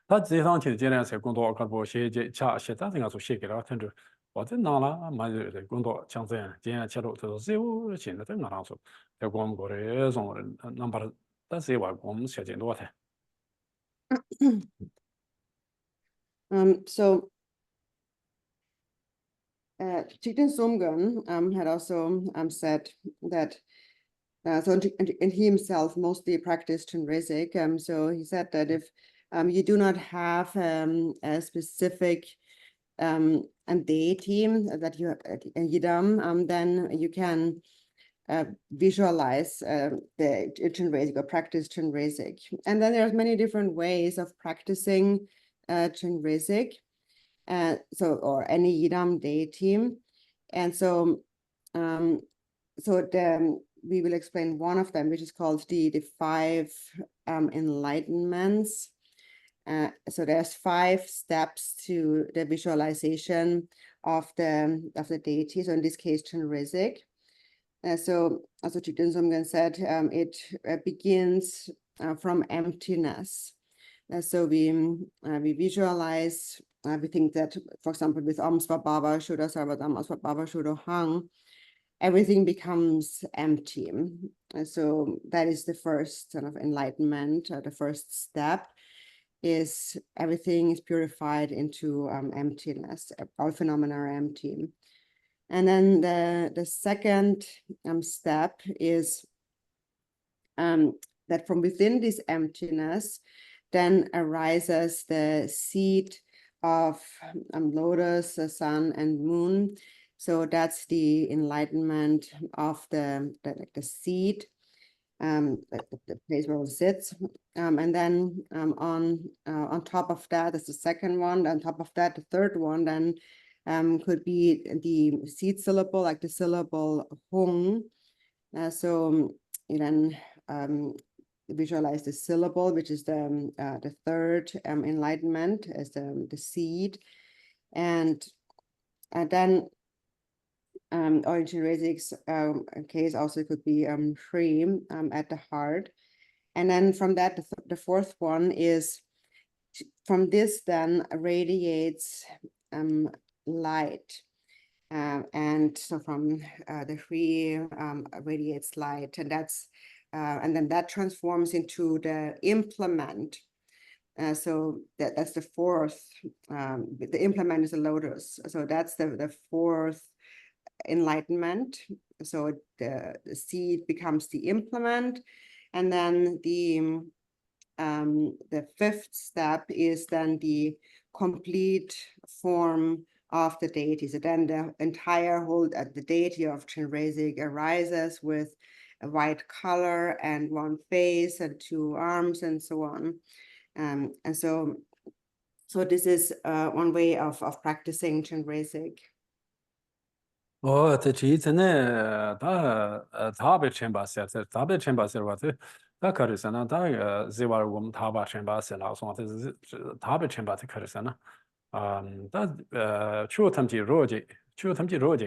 他这上去这两个工作可不写这写他这个做写给了他就我这拿了嘛的工作强这样，今天切入都是有现在在哪上说，在我们国内种能把它，但是话我们学见多的。So Chitin Sumgun had also said that so and he himself mostly practiced Chenrezig. So he said that if you do not have a specific deity that you Yidam, then you can visualize the Chenrezig or practice Chenrezig. And then there's many different ways of practicing Chenrezig. Or any Yidam deity. And so we will explain one of them, which is called the five enlightenments. So there's 5 steps to the visualization of the deity. So in this case, Chenrezig. So as Chitin Sumgun said, it begins from emptiness. So we visualize. We think that, for example, with Om Svabhava Shuddha Sarvadam Svabhava Shuddha Hang, everything becomes empty. So that is the first sort of enlightenment. The first step is everything is purified into emptiness. All phenomena are empty. And then the second step is that from within this emptiness, then arises the seed of lotus, the sun, and moon. So that's the enlightenment of the seed, the place where it sits. And then on top of that, that's the second one. On top of that, the third one then could be the seed syllable, like the syllable hung. So then visualize the syllable, which is the third enlightenment as the seed, and then Origin Rezig's case also could be free at the heart, and then from that the fourth one is from this then radiates light. And so from the free radiates light, and that's and then that transforms into the implement. So that's the fourth. The implement is the lotus. So that's the fourth enlightenment. So the seed becomes the implement, and then the fifth step is then the complete form of the deity. So then the entire whole the deity of Chenrezig arises with a white color and one face and 2 arms and so on. And so this is one way of practicing Chenrezig. 这其实呢，他被称巴塞，他被称巴塞话，他可是呢，这玩意我们他把称巴塞了，说这是他被称巴塞可是呢，就他们去逻辑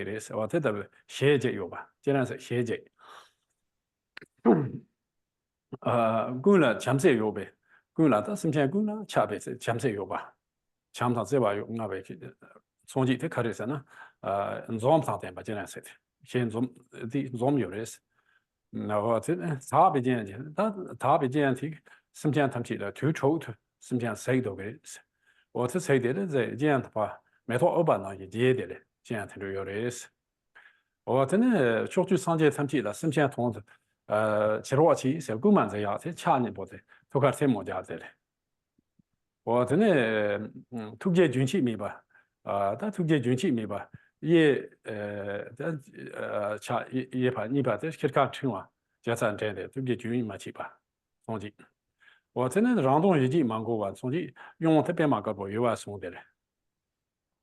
的是，我这的写节有吧，既然是写节，过了强制有呗，过了，但是现在过了差别是强制有吧，强他这玩意我们去从几的可是呢。nzom sangten ba jinan set shen zom di zom yores na te ta be jian ji ta be jian ti sim jian tam chi de tu chou tu sim jian sai do ge wo te sai de de jian ta ba me to oba na ye jie de le jian te yores wo te ne chou tu sang jie tam chi da sim jian tong chi ro chi se gu man ze ya te cha ni bo de to ka te mo ja de le wo te ne tu jie jun chi mi ba da tu jie jun chi mi ba也也把你把这去看成啊，加上这的，都给军嘛去吧，从今我真的让东西去忙过完，从今用特别忙个不有啊送的嘞，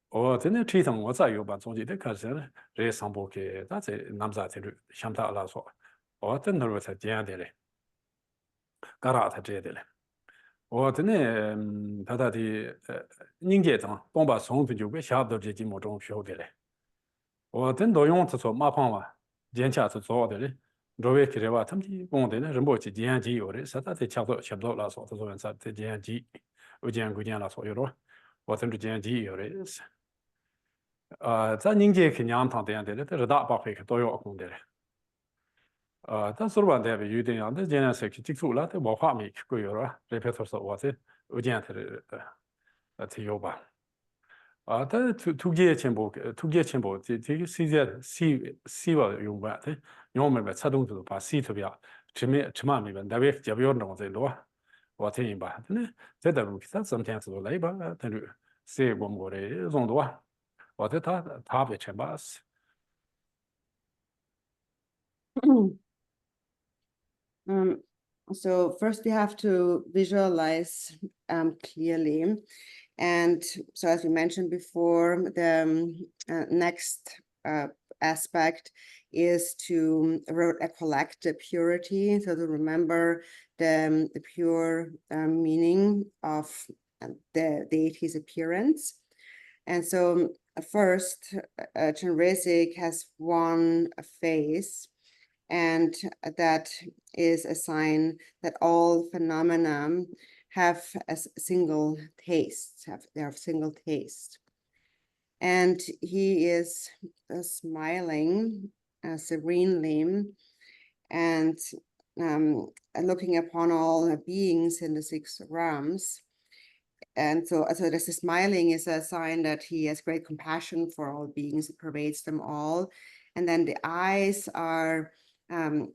我真的推动我再有吧，从今的开始呢，这上坡去，但是南沙这里想他来说，我真的我才这样的嘞，干啥他这样的嘞。我真的，他的人家长东把送出去，我下到这几毛钟学的嘞。我真多用这说马胖嘛，检查是做的嘞。周围去的话，他们去工的呢，人不去检查有的，实在在差不多来说，他说啥在检查，我检来说有了，我真是检查有的是。在人间去娘堂这样的，这是大宝贝都要供的。但是吧，这边有点样，这今年是去接触了，这文化没去过有了，这边说是我这我讲的这有吧。但是突击情报，这个世界西吧用不这，用没出动就是把西图标，起码没问，那边这边弄这多，我听吧，真的，这都其实什天是来吧，等于是我们过来用多，我这他别全吧是。So first we have to visualize clearly. And so as we mentioned before, the next aspect is to recollect the purity, so to remember the pure meaning of the deity's appearance. And so first, Chenrezig has one face, and that is a sign that all phenomena have a single taste, they have single taste. And he is smiling serenely and looking upon all beings in the six realms. And so this smiling is a sign that he has great compassion for all beings, it pervades them all. And then the eyes are kind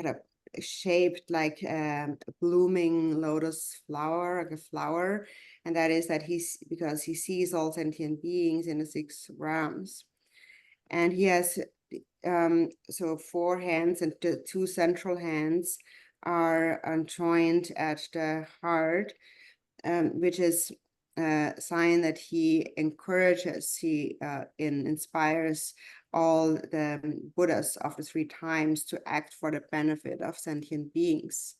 of shaped like a blooming lotus flower, like a flower. And that is that because he sees all sentient beings in the six realms. And he has so 4 hands, and the 2 central hands are joined at the heart, which is a sign that he encourages, he inspires all the Buddhas of the 3 times to act for the benefit of sentient beings.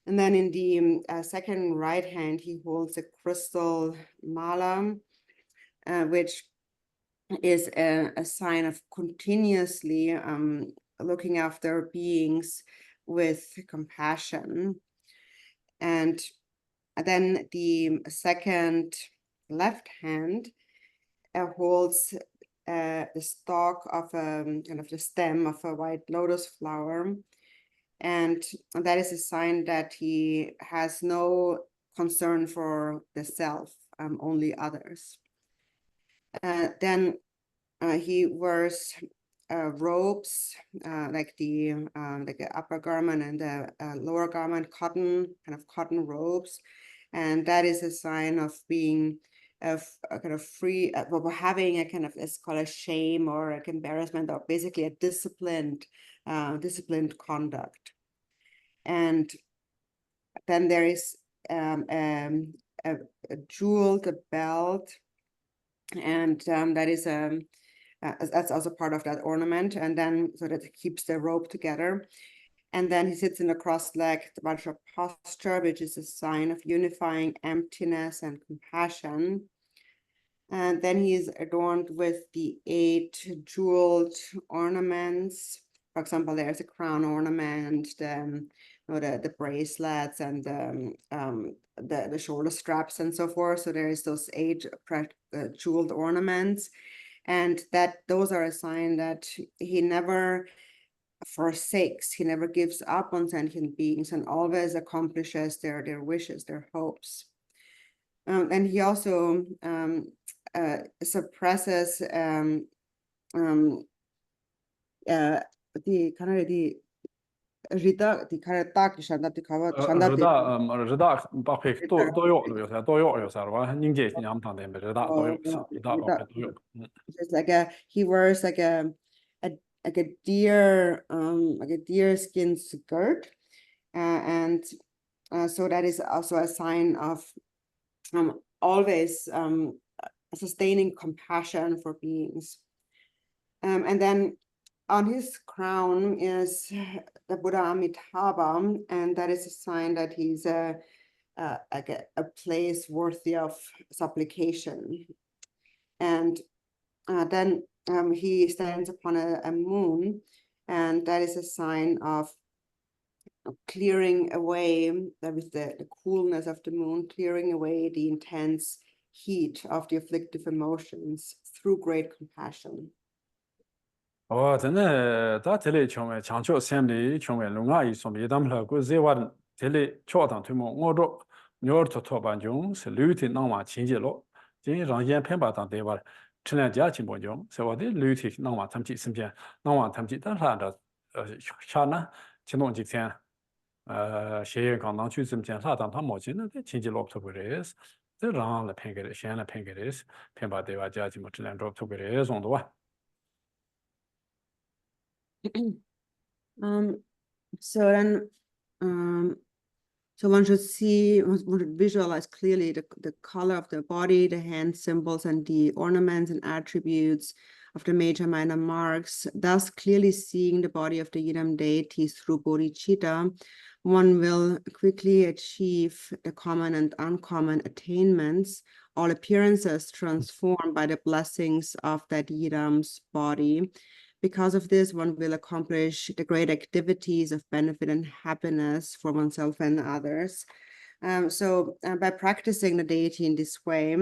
And then in the second right hand, he holds a crystal mala, which is a sign of continuously looking after beings with compassion. And then the second left hand holds the stalk of kind of the stem of a white lotus flower. And that is a sign that he has no concern for the self, only others. Then he wears robes, like the upper garment and the lower garment, kind of cotton robes. And that is a sign of being kind of free, having a kind of, it's called a shame or an embarrassment, or basically a disciplined conduct. And then there is a jeweled belt, and that is that's also part of that ornament, and then so that it keeps the rope together. And then he sits in a cross-legged Vajra posture, which is a sign of unifying emptiness and compassion. And then he is adorned with the 8 jeweled ornaments. For example, there's a crown ornament, the bracelets, and the shoulder straps, and so forth. So there is those 8 jeweled ornaments, and those are a sign that he never forsakes, he never gives up on sentient beings, and always accomplishes their wishes, their hopes. And he also suppresses the kind of the Rida, the kind of dark Shanda, the cover Rida, bakhe都有啥吧？人家娘堂那边Rida都有，Rida bakhe都有。It's like he wears like a deer skin skirt, and so that is also a sign of always sustaining compassion for beings. And then on his crown is the Buddha Amitabha, and that is a sign that he's like a place worthy of supplication. And then he stands upon a moon, and that is a sign of clearing away, with the coolness of the moon, clearing away the intense heat of the afflictive emotions through great compassion. then that tele chome chancho assembly chome lunga yi som yedam la go zewa tele chodan tumo ngodo nyor to to ban jung se luti na ma chinje lo jin rang yan pen ba dang de ba chen jia qin bo jung se wa de luti na ma tam ji sim jian na ma tam ji dan la da sha na qin dong ji tian xie ye gang dang qu sim jian la dang ta mo jin de qin ji lo to bu re is de rang la pen ge de xian la pen ge de is pen ba de ba jia ji mo chen drop to bu re zong de wa So then, so one should see, one should visualize clearly the color of the body, the hand symbols, and the ornaments and attributes of the major minor marks, thus clearly seeing the body of the Yidam deity through bodhicitta. One will quickly achieve the common and uncommon attainments, all appearances transformed by the blessings of that Yidam's body. Because of this, one will accomplish the great activities of benefit and happiness for oneself and others. So by practicing the deity in this way,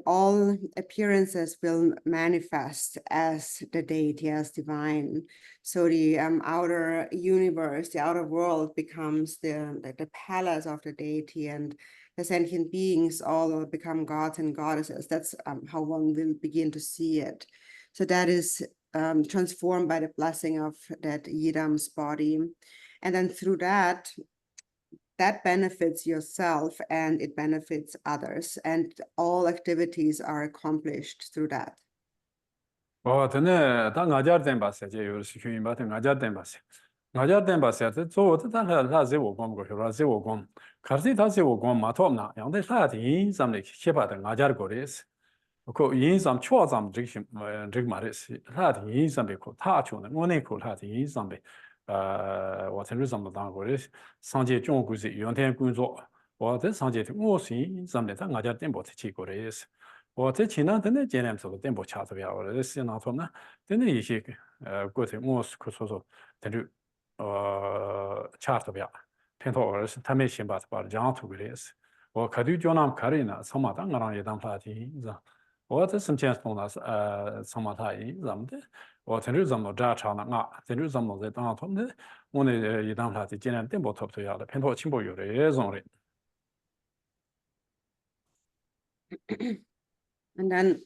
all appearances will manifest as the deity, as divine. So the outer universe, the outer world becomes the palace of the deity, and the sentient beings all become gods and goddesses. That's how one will begin to see it. So that is transformed by the blessing of that Yidam's body. And then through that benefits yourself and it benefits others. And all activities are accomplished through that. then da ngajar den ba se je yor si kyun ba den ngajar den ba se ngajar den ba se de zo de da la ze wo gom go ra ze wo gom kar si da ze wo gom ma to na yang de la de yin sam le che ba de ngajar go res ko yin sam chua sam zhe ma res la de yin sam be ko ta chu ne ngo ne ko la de yin sam be我曾日sam的当过res sang je zhong gu zi yuan tian gun zuo wo de sang je de wo xin sam de da ngajar den bo chi go res 我在前两天呢，今年做个电波查这边，我在西南村呢，真的一些过程我是可说，等于查这边，偏头儿是他们先把这把讲出来是，我看到叫他们看的呢，从嘛当然也当发的，是吧？我在身前从那是从嘛他一咱们的，我等于咱们这查呢啊，等于咱们在当他们的，我呢也当发的，今年电波特别要的，偏头全部有的也种的。 And then,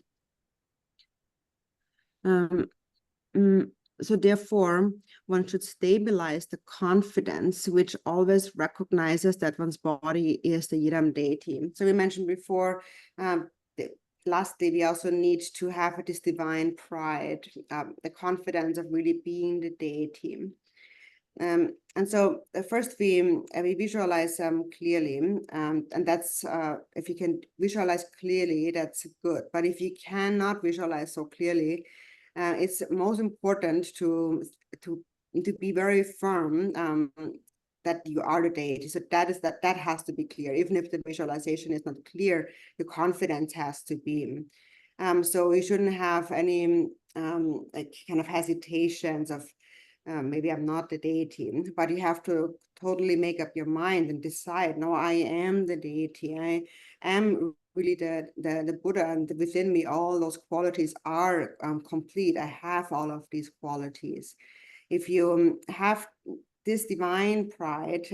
so therefore, one should stabilize the confidence, which always recognizes that one's body is the Yidam deity. So we mentioned before, lastly, we also need to have this divine pride, the confidence of really being the deity. And so first we visualize clearly, and that's if you can visualize clearly, that's good. But if you cannot visualize so clearly, it's most important to be very firm that you are the deity. So that has to be clear. Even if the visualization is not clear, the confidence has to be. So you shouldn't have any like kind of hesitations of maybe I'm not the deity, but you have to totally make up your mind and decide, no, I am the deity. I am really the Buddha, and within me, all those qualities are complete. I have all of these qualities. If you have this divine pride,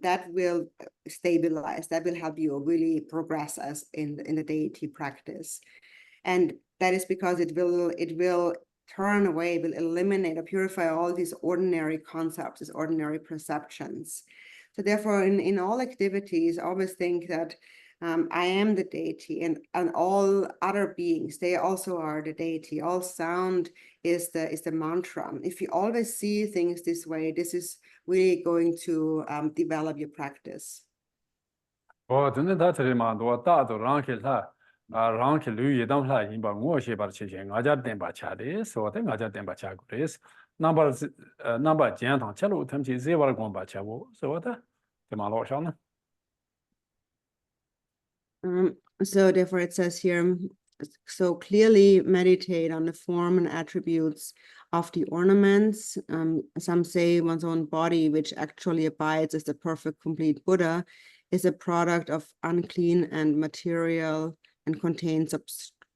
that will stabilize, that will help you really progress as in the deity practice. And that is because it will turn away, will eliminate or purify all these ordinary concepts, these ordinary perceptions. So therefore, in all activities, always think that I am the deity, and all other beings, they also are the deity. All sound is the mantra. If you always see things this way, this is really going to develop your practice. 我真的他这里嘛，我大都让给他。 让去旅游当下，因把我些把这些我家店把吃的，说的我家店把吃过的，那把是那把健康吃路，他们去这把光把吃我，说的，怎么老上呢？ So therefore it says here, so clearly meditate on the form and attributes of the ornaments. Some say one's own body, which actually abides as the perfect complete Buddha, is a product of unclean and material and contains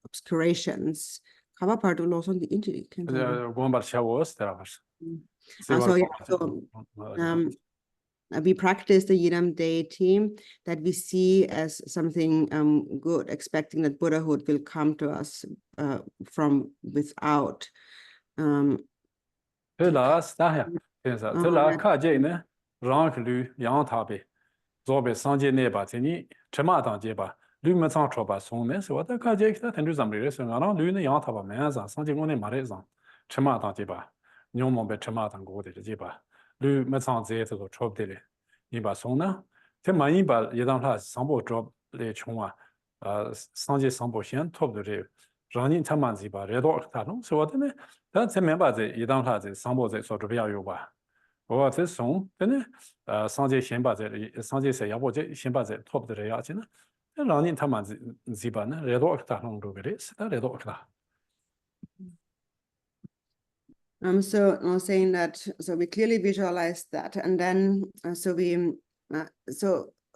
obscurations. Cover part will also the intellect. Gombar Chavos, there are. So yeah, so we practice the Yidam deity that we see as something good, expecting that Buddhahood will come to us from without. Pelas, Tela Kajane, Rank Lu, Yang Tabi, Zobe Sanje Neba, Tini, Chematan Jeba, Lumetan Troba, Sones, what the Kajak that and do some reason around Luna Yantaba Manza, Sanjimone Marizan, Chematan Jeba, Nyomo Chematan go to Jeba, Lu Metan Zeta or Trop Dele, Niba Sona, Temaimba Yadan has Sambo drop Le Chuma, Sanje Sambo Shan, top the rev. Running Tamanziba, Red Octano, so what that's a member that you don't have the sample that sort of Yayoba. Or this song, then Sanjay Shimba, Sanjay say, Yaboja Shimba, top the Rayachina, and running Tamanziban, Red Octano, Ruberis, Red Octa. So I was saying that, so we clearly visualize that, and then so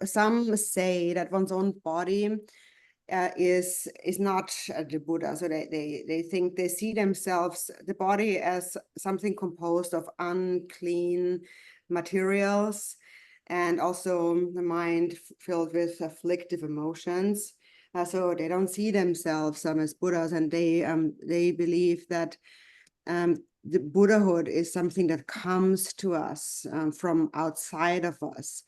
some say that one's own body is not the Buddha. So they think they see themselves, the body, as something composed of unclean materials, and also the mind filled with afflictive emotions. So they don't see themselves as Buddhas, and they believe that the Buddhahood is something that comes to us from outside of us.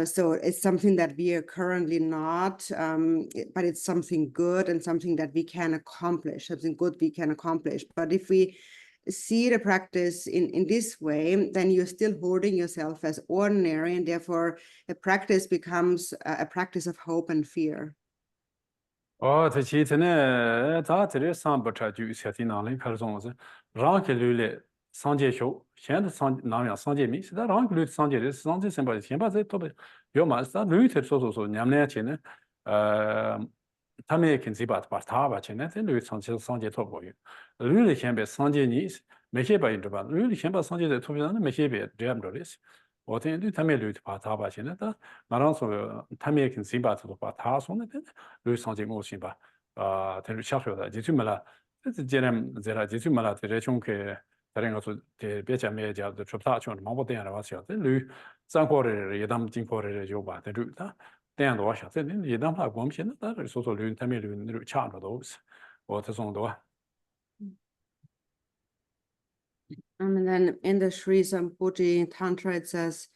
So it's something that we are currently not, but it's something good and something that we can accomplish, something good we can accomplish. But if we see the practice in this way, then you're still holding yourself as ordinary, and therefore a practice becomes a practice of hope and fear. Oh, the cheat in that is some but I do setting on in Carzons. Rank Lule Sanjay show, Shan Namia Sanjay means that Rank Lut Sanjay is Sanjay Simba, Simba, the top. Your master, Lut so Yamnachin, Tamiakin Zibat, Bartava Chenet, and Lut Sanjay top boy. Really can be Sanjay needs, Mesheba in the band, really can be Sanjay the Topian, Mesheba, Jamdoris. What in the Tamilut Partava Cheneta, Maranso Tamiakin Zibat to Bartas on it. Something more simple. The Chakra, Jitumala, the Jerem, Zera Jitumala, the Rechunke, Tarengo, the Becha Meja, the Choptach, Mabote and Vasha, the Lu, Sankore, Yadam Tinkore, Joba, the Ruta, then the Washa, then Yadam have Gomshin, that is also Lun Tamil, Charm of those, or the Zondo. And then in the Sri Sambhuti Tantra, it says,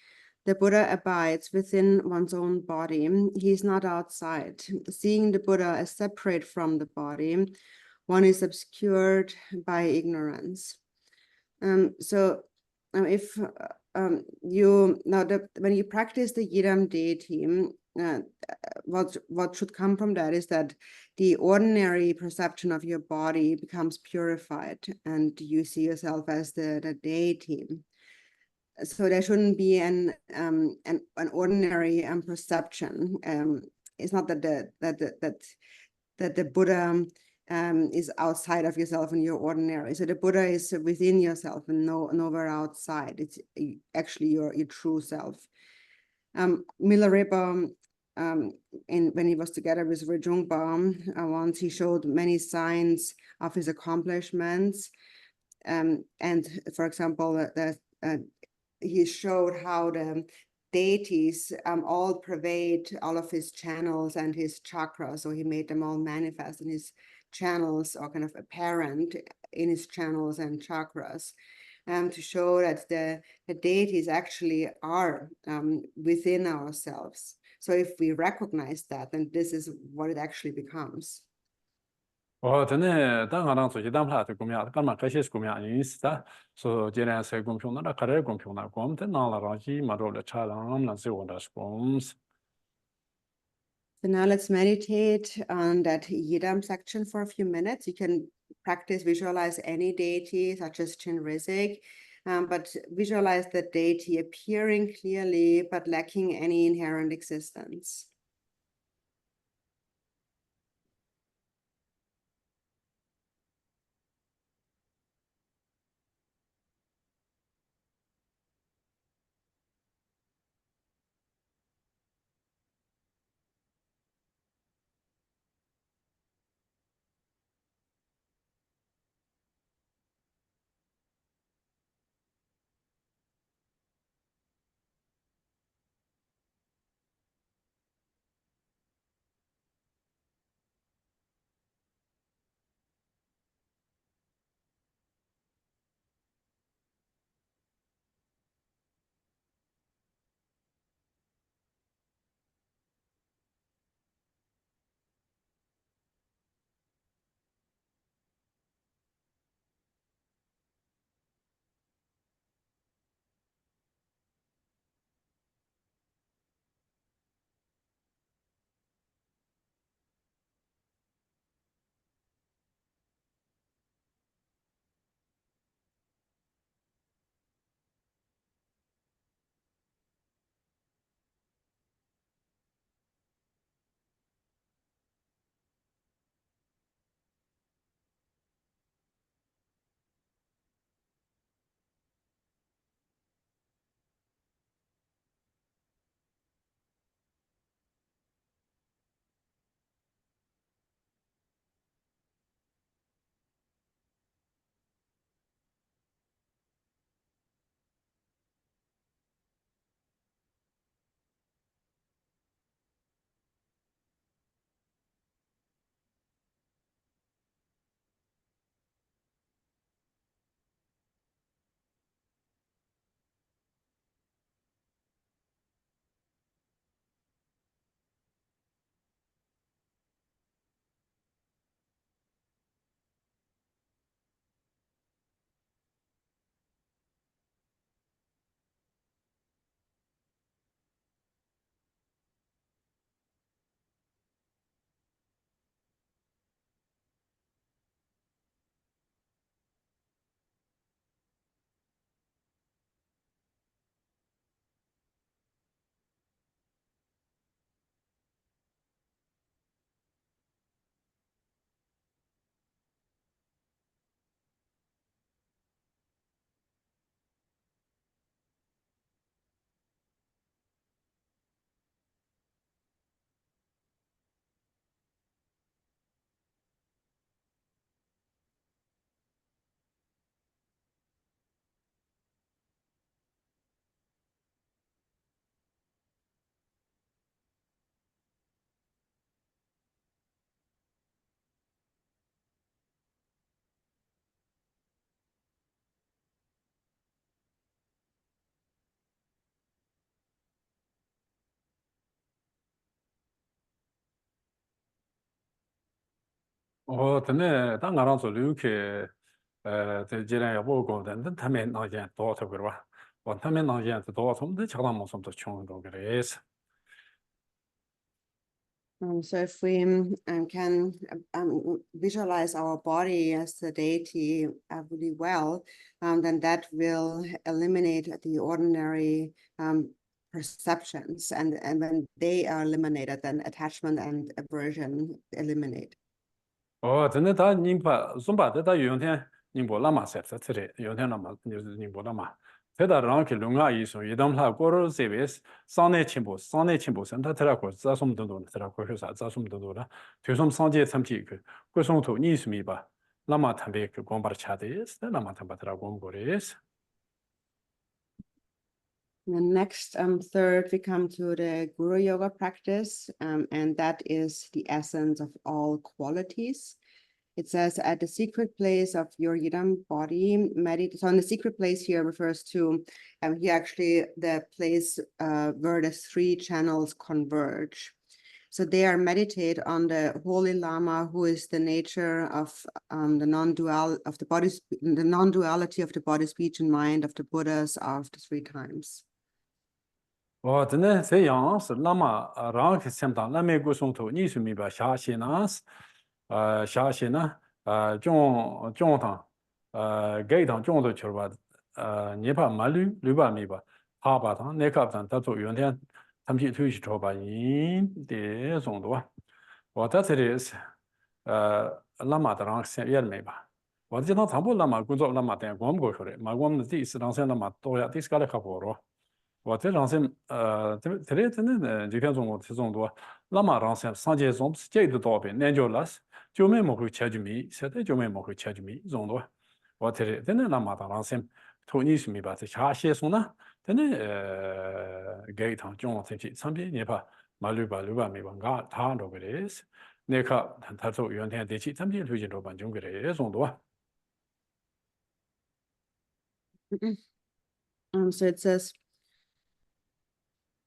the Buddha abides within one's own body. He is not outside. Seeing the Buddha as separate from the body, one is obscured by ignorance. So if when you practice the Yidam deity, what should come from that is that the ordinary perception of your body becomes purified, and you see yourself as the deity. So there shouldn't be an ordinary perception. It's not that the Buddha is outside of yourself and you're ordinary. So the Buddha is within yourself and nowhere outside. It's actually your true self. Milarepa, when he was together with Rajungpa, once he showed many signs of his accomplishments. And for example, he showed how the deities all pervade all of his channels and his chakras. So he made them all manifest in his channels, or kind of apparent in his channels and chakras, to show that the deities actually are within ourselves. So if we recognize that, then this is what it actually becomes. Oh, then so you don't have to come out, come out, Insta. So Jiran say Gumpuna, Kare Gumpuna, Gomte, Nalarangi, Marola Chalam, and so on as Goms. So now let's meditate on that Yidam section for a few minutes. You can practice, visualize any deity such as Chinrizik, but visualize the deity appearing clearly but lacking any inherent existence. 근데 당 알아서 이렇게 저 지난 여보 거든 타면 나게 더 그러 봐. 타면 나게 더 좀더 저다 모습도 총도 그래서. So if we can visualize our body as the deity really well, then that will eliminate the ordinary perceptions, and when they are eliminated, then attachment and aversion eliminate. 근데 다 님파 좀바데 다 용天님보 라마 셋서 트레 용天라마 님보 라마 대다 랑케 룽아 이소 이담라 고로 세베스 산내 침보 센터 트라고 자솜도도 트라고 회사 자솜도도라 되솜 상제 참지 그 고송토 니스미바 라마 탐베 그 공바르차데스 라마 탐바트라고 고레스. And next, third, we come to the Guru Yoga practice, and that is the essence of all qualities. It says, at the secret place of your yidam body, meditate. So, the secret place here refers to here actually the place where the three channels converge. So there, meditate on the Holy Lama, who is the nature of the non-duality of the body, speech, and mind of the Buddhas of the three times. 真的这样是那么让去想到那美国上头你是明白下些呢是下些呢中堂给堂中的去吧你怕马驴吧没吧哈巴堂那个堂他做原天他们去推去做吧因的中多我在这里是那么的让想也没吧我这趟长步那么工作那么的我们过去的嘛我们第一次让想那么多呀第四个来考过了我这让先这里真的这天中国这种多那么让先上街中这的多边研究了就没么会吃就没现在就没么会吃就没中多我这里真的那么大让先托你是没把这下些送呢真的给一趟中这些上边你怕马六吧没办法他都个的是那个他做原天地气咱们推荐做办就个的中多So it says,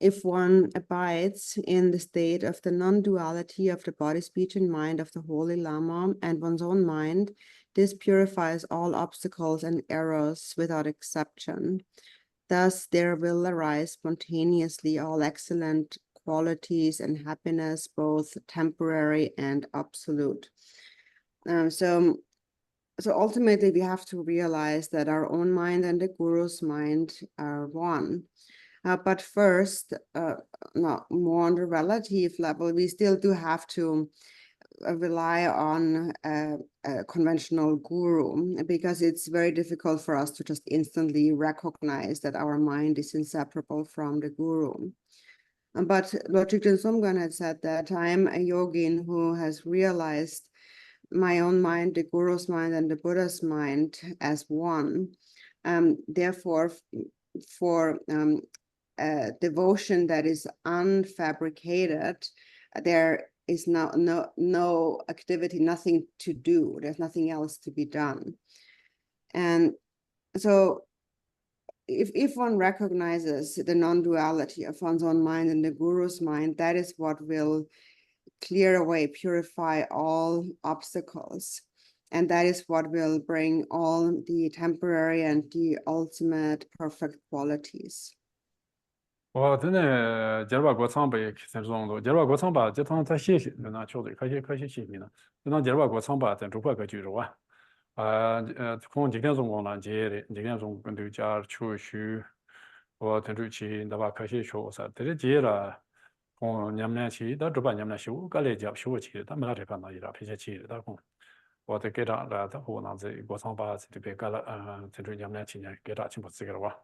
if one abides in the state of the non-duality of the body, speech, and mind of the Holy Lama and one's own mind, this purifies all obstacles and errors without exception. Thus, there will arise spontaneously all excellent qualities and happiness, both temporary and absolute. So ultimately, we have to realize that our own mind and the Guru's mind are one. But first, more on the relative level, we still do have to rely on a conventional guru, because it's very difficult for us to just instantly recognize that our mind is inseparable from the guru. But Lord Jigten Sumgön had said that I'm a yogin who has realized my own mind, the guru's mind, and the Buddha's mind as one. Therefore, for devotion that is unfabricated, there is no activity, nothing to do. There's nothing else to be done. And so if one recognizes the non-duality of one's own mind and the Guru's mind, that is what will clear away, purify all obstacles. And that is what will bring all the temporary and the ultimate perfect qualities. 我真的今儿把国仓被三十多度，今儿把国仓把这趟他谢谢，那确实可惜谢谢呢。那今儿把国仓把咱中国个居住啊，从今天中国南街的，今天中跟对家出去，我听出去那把可惜说啥，这里接了，从你们去，到这把你们修，个来家修去，他们那这看到一点皮些去，他讲，我得给他了，他湖南这国仓把这边干了，听出你们去年给他全部自个了哇。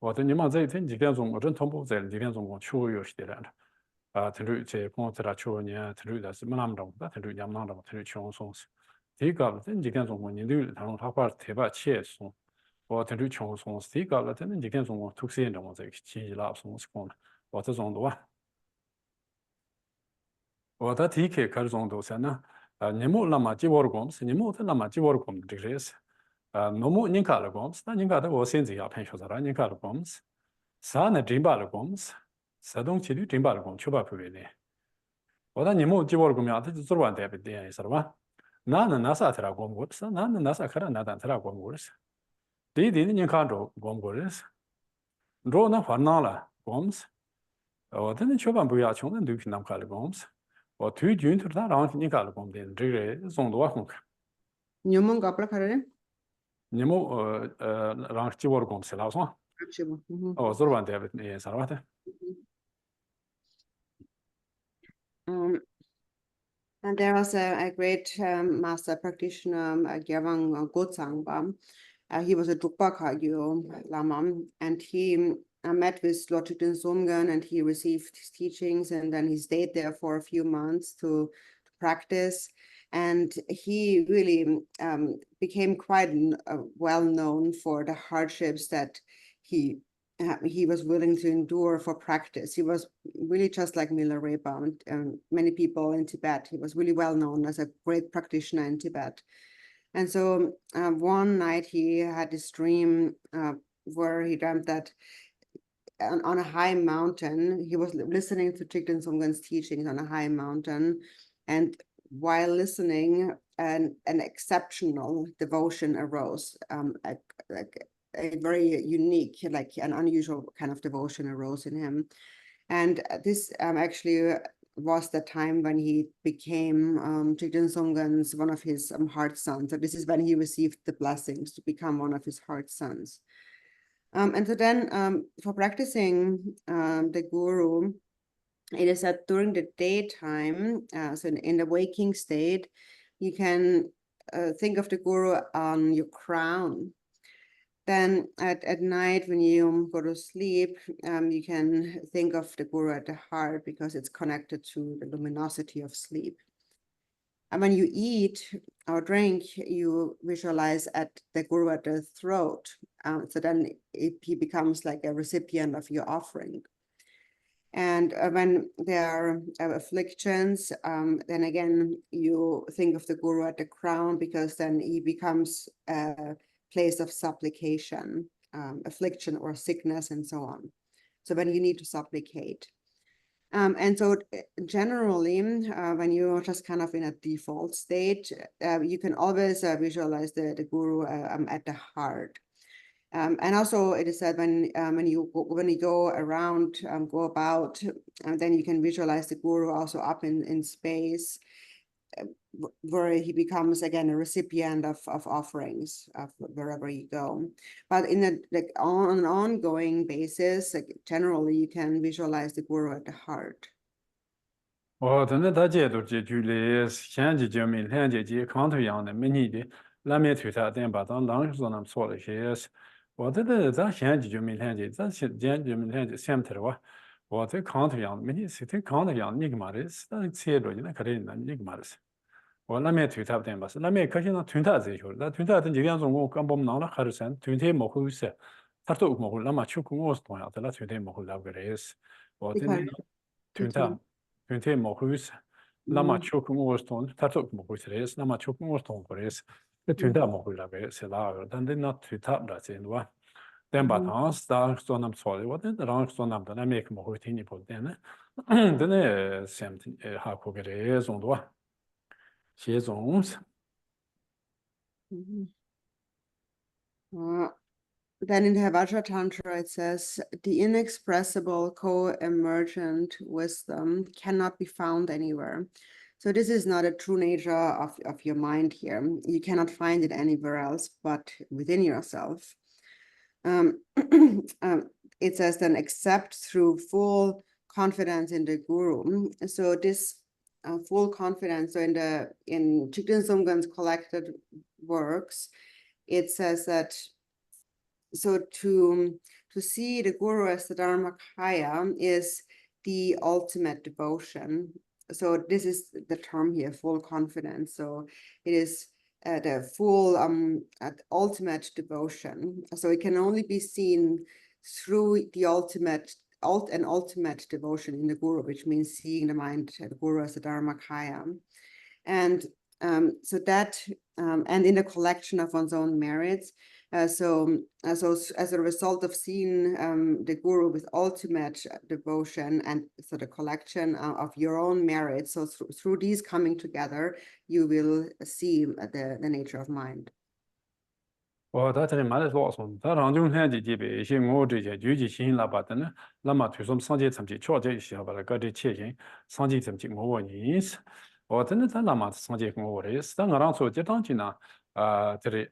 我的你们在听几点钟？我真同步在几点钟？我秋有些的了，听着在光在那秋年，听着的是没那么多，但听着也没那么多，听着轻松些。第一个了，这几点钟我年头他说他话特别轻松，我听着轻松。第一个了，这几点钟我突然间我在去拉松是讲了，我这种多啊。我的第一开始中都是呢，你莫那么几瓦的公司，你莫那么几瓦的公司这个是。 nomu ninka la goms, na ninka da wo senzi ya pen shozara ninka la goms, sa na jimba la goms, sa dong chi du jimba la gom chuba pwe ne. Oda nimu jibo la gom ya ta zorwan de be de ya sarwa. 나는 나사 들어 공부했어. 나는 나사 그런 나단 들어 공부했어. 디디는 인간도 공부했어. 로나 환나라 공스. 어든 초반 부야 총은 누기 남칼 공스. 뒤 준트다 라운트 니갈 공데 드레 송도와 공. Nyumon gabla karare. 니모 랑치 워 공스 라서. Actually. 저번 데베 예 사라데. And there was a great master practitioner, Gyalwang Gotsangpa. He was a Drukpa Kagyu Lama, and he met with Lord Thigden Somgen, and he received his teachings, and then he stayed there for a few months to practice. And he really became quite well known for the hardships that he was willing to endure for practice. He was really just like Milarepa and many people in Tibet. He was really well known as a great practitioner in Tibet. And so one night he had this dream where he dreamt that on a high mountain, he was listening to Thigden Somgen's teachings on a high mountain. And while listening, an exceptional devotion arose, a very unique, like an unusual kind of devotion arose in him. And this actually was the time when he became Thigden Somgen's one of his heart sons. So this is when he received the blessings to become one of his heart sons. And so then for practicing the guru, it is that during the daytime, so in the waking state, you can think of the guru on your crown. Then at night, when you go to sleep, you can think of the guru at the heart because it's connected to the luminosity of sleep. And when you eat or drink, you visualize at the guru at the throat. So then he becomes like a recipient of your offering. And when there are afflictions, then again, you think of the guru at the crown because then he becomes a place of supplication, affliction or sickness and so on. So when you need to supplicate. And so generally, when you're just kind of in a default state, you can always visualize the guru at the heart. And also it is said when you go around, go about, then you can visualize the guru also up in space, where he becomes again a recipient of offerings of wherever you go. But on an ongoing basis, generally you can visualize the guru at the heart. 真的，他这都这距离现在就没两节节康头样的，没你的那面推他点把当时说那么错了些，我这个咱现在就没两节，咱现在就没两节，想不头哇，我这康头样没你是这康头样，你干嘛的？那切着你那可能那你干嘛的？我那面推他点吧，是那面可惜那推他这些，那推他等几点钟我刚把我们拿了还是啥，推他没回事，他都没回，那么去跟我是同样的，那推他没回来个人是，我这推他。Tunte mohus, lama chok ngoston, tatok mohus, lama chok ngoston pores, the tunta mohula sela, then they not to tap that in one. Then but hans, dark stone am solid, what the wrong stone am, then I make mohutini put then. Then something hakogres on one. She is on. Then in the Vajra Tantra, it says, the inexpressible co-emergent wisdom cannot be found anywhere. So this is not a true nature of your mind here. You cannot find it anywhere else but within yourself. It says then, except through full confidence in the guru. So this full confidence, so in Thigden Somgen's collected works, it says that so to see the guru as the Dharmakaya is the ultimate devotion. So this is the term here, full confidence. So it is the full ultimate devotion. So it can only be seen through the ultimate devotion in the guru, which means seeing the mind, the guru as the Dharmakaya. And so that, and in the collection of one's own merits, So as a result of seeing the guru with ultimate devotion and so the collection of your own merits, so through these coming together, you will see the nature of mind. 我在这里买的多少？他让中天的这边一些我这些具体信拉巴的呢，那么推送上街层级，确这一些把那个的切线上街层级我问意思，我真的在那么上街我的意思，但我让说这当今呢，这里。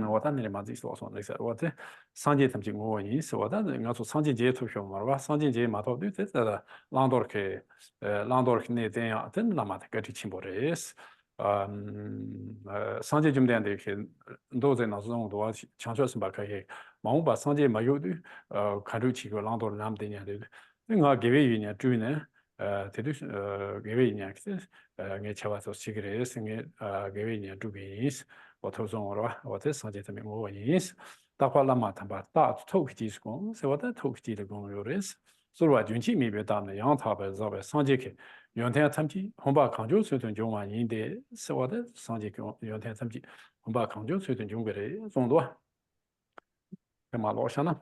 我在那里嘛自己说那个，我在上街层级我问意思，我在我说上街街图片嘛，吧，上街街嘛头对这个朗多克，朗多克那这样，真那么的个的情况的意思。上街景点的去，都在那种多强调是把可以，忙我把上街没有的，看出去个朗多那么的年的，那我给为一年注意呢，这都是给为一年是，我吃完做几个人是我给为一年注意是，我头上我吧，我在上街这边我问意思，大话那么他把大头皮是讲，是我在头皮的讲有的是。所以话运气没别大呢，让他们在上街去，原天参加红把康酒水准中完赢的，是我的上街去原天参加红把康酒水准中国的众多，干嘛老想呢？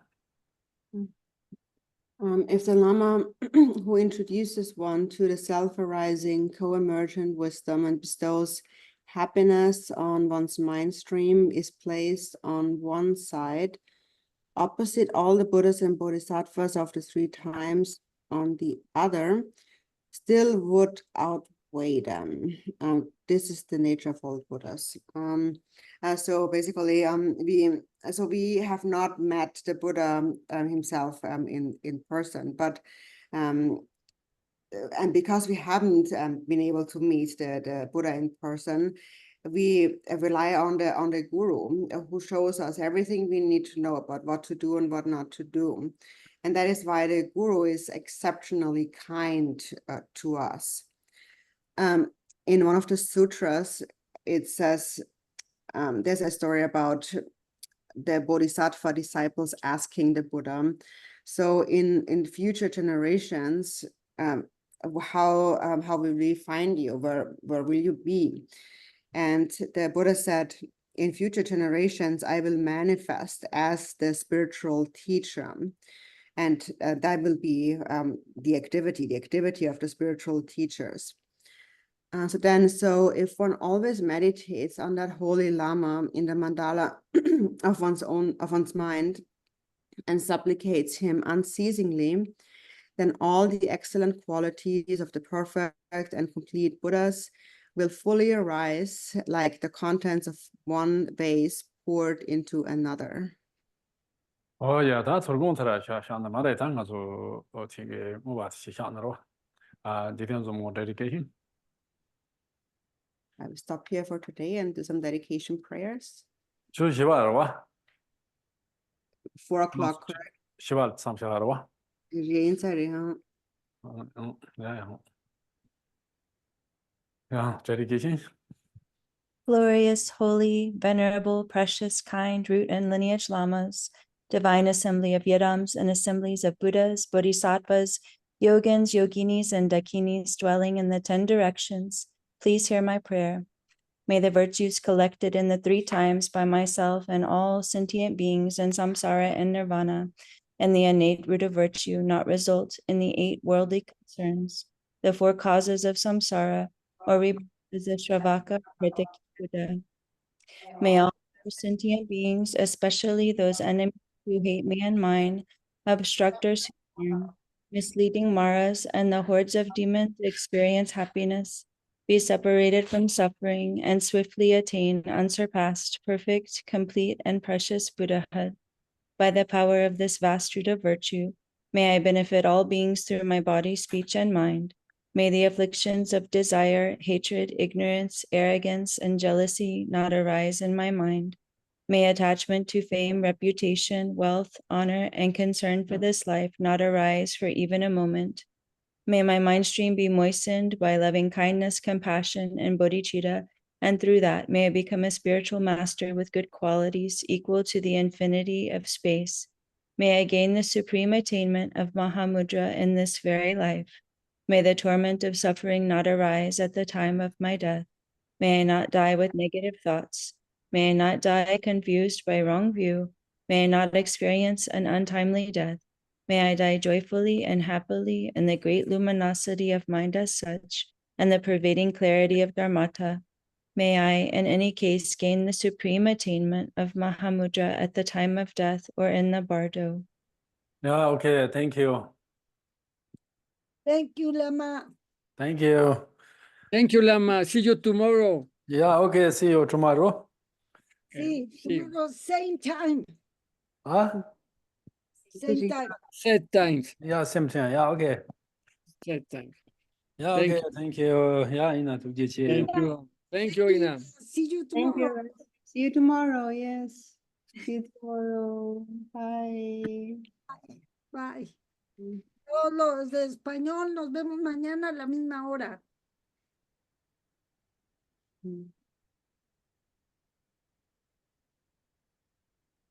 If the Lama who introduces one to the self-arising, co-emergent wisdom and bestows happiness on one's mind stream is placed on one side, opposite all the Buddhas and Bodhisattvas of the 3 times on the other, still would outweigh them. This is the nature of all Buddhas. So basically, we have not met the Buddha himself in person, but and because we haven't been able to meet the Buddha in person, we rely on the guru who shows us everything we need to know about what to do and what not to do. And that is why the guru is exceptionally kind to us. In one of the sutras, it says, there's a story about the Bodhisattva disciples asking the Buddha, so in future generations, how will we find you? Where will you be? And the Buddha said, in future generations, I will manifest as the spiritual teacher. And that will be the activity of the spiritual teachers. So if one always meditates on that holy Lama in the mandala of one's mind and supplicates him unceasingly, then all the excellent qualities of the perfect and complete Buddhas will fully arise like the contents of one vase poured into another. 哦呀，他做工出来想那么的，咱个做这个我把是想的咯，这天做我 dedication。 I will stop here for today and do some dedication prayers. 就希望了哇， 4 o'clock, correct? 希望上下了哇，dedication。 Glorious, holy, venerable, precious, kind, root and lineage lamas, divine assembly of yidams and assemblies of Buddhas, Bodhisattvas, yogins, yoginis, and dakinis dwelling in the 10 directions, please hear my prayer. May the virtues collected in the 3 times by myself and all sentient beings in samsara and nirvana, and the innate root of virtue not result in the 8 worldly concerns, the 4 causes of samsara, or rebirth as a Shravaka Kritik Buddha. May all sentient beings, especially those enemies who hate me and mine, obstructors who harm, misleading Maras, and the hordes of demons experience happiness, be separated from suffering, and swiftly attain unsurpassed, perfect, complete, and precious Buddhahood. By the power of this vast root of virtue, may I benefit all beings through my body, speech, and mind. May the afflictions of desire, hatred, ignorance, arrogance, and jealousy not arise in my mind. May attachment to fame, reputation, wealth, honor, and concern for this life not arise for even a moment. May my mind stream be moistened by loving kindness, compassion, and bodhicitta, and through that may I become a spiritual master with good qualities equal to the infinity of space. May I gain the supreme attainment of Mahamudra in this very life. May the torment of suffering not arise at the time of my death. May I not die with negative thoughts. May I not die confused by wrong view. May I not experience an untimely death. May I die joyfully and happily in the great luminosity of mind as such, and the pervading clarity of Dharmata. May I, in any case, gain the supreme attainment of Mahamudra at the time of death or in the bardo. Yeah, okay, thank you. Thank you, Lama. Thank you. Thank you, Lama. See you tomorrow. Yeah, okay, see you tomorrow. See, see. tomorrow, same time, Huh? same time. Set times. Yeah, same thing. Yeah, okay. Set times. Yeah, Thank okay, thank you. Yeah, Ina,读节气。 Thank you. Thank you, Ina. See you Thank tomorrow. you. See you tomorrow. Yes. See you tomorrow. Bye. Bye. Todos los de español, nos vemos mañana a la misma hora. Mm.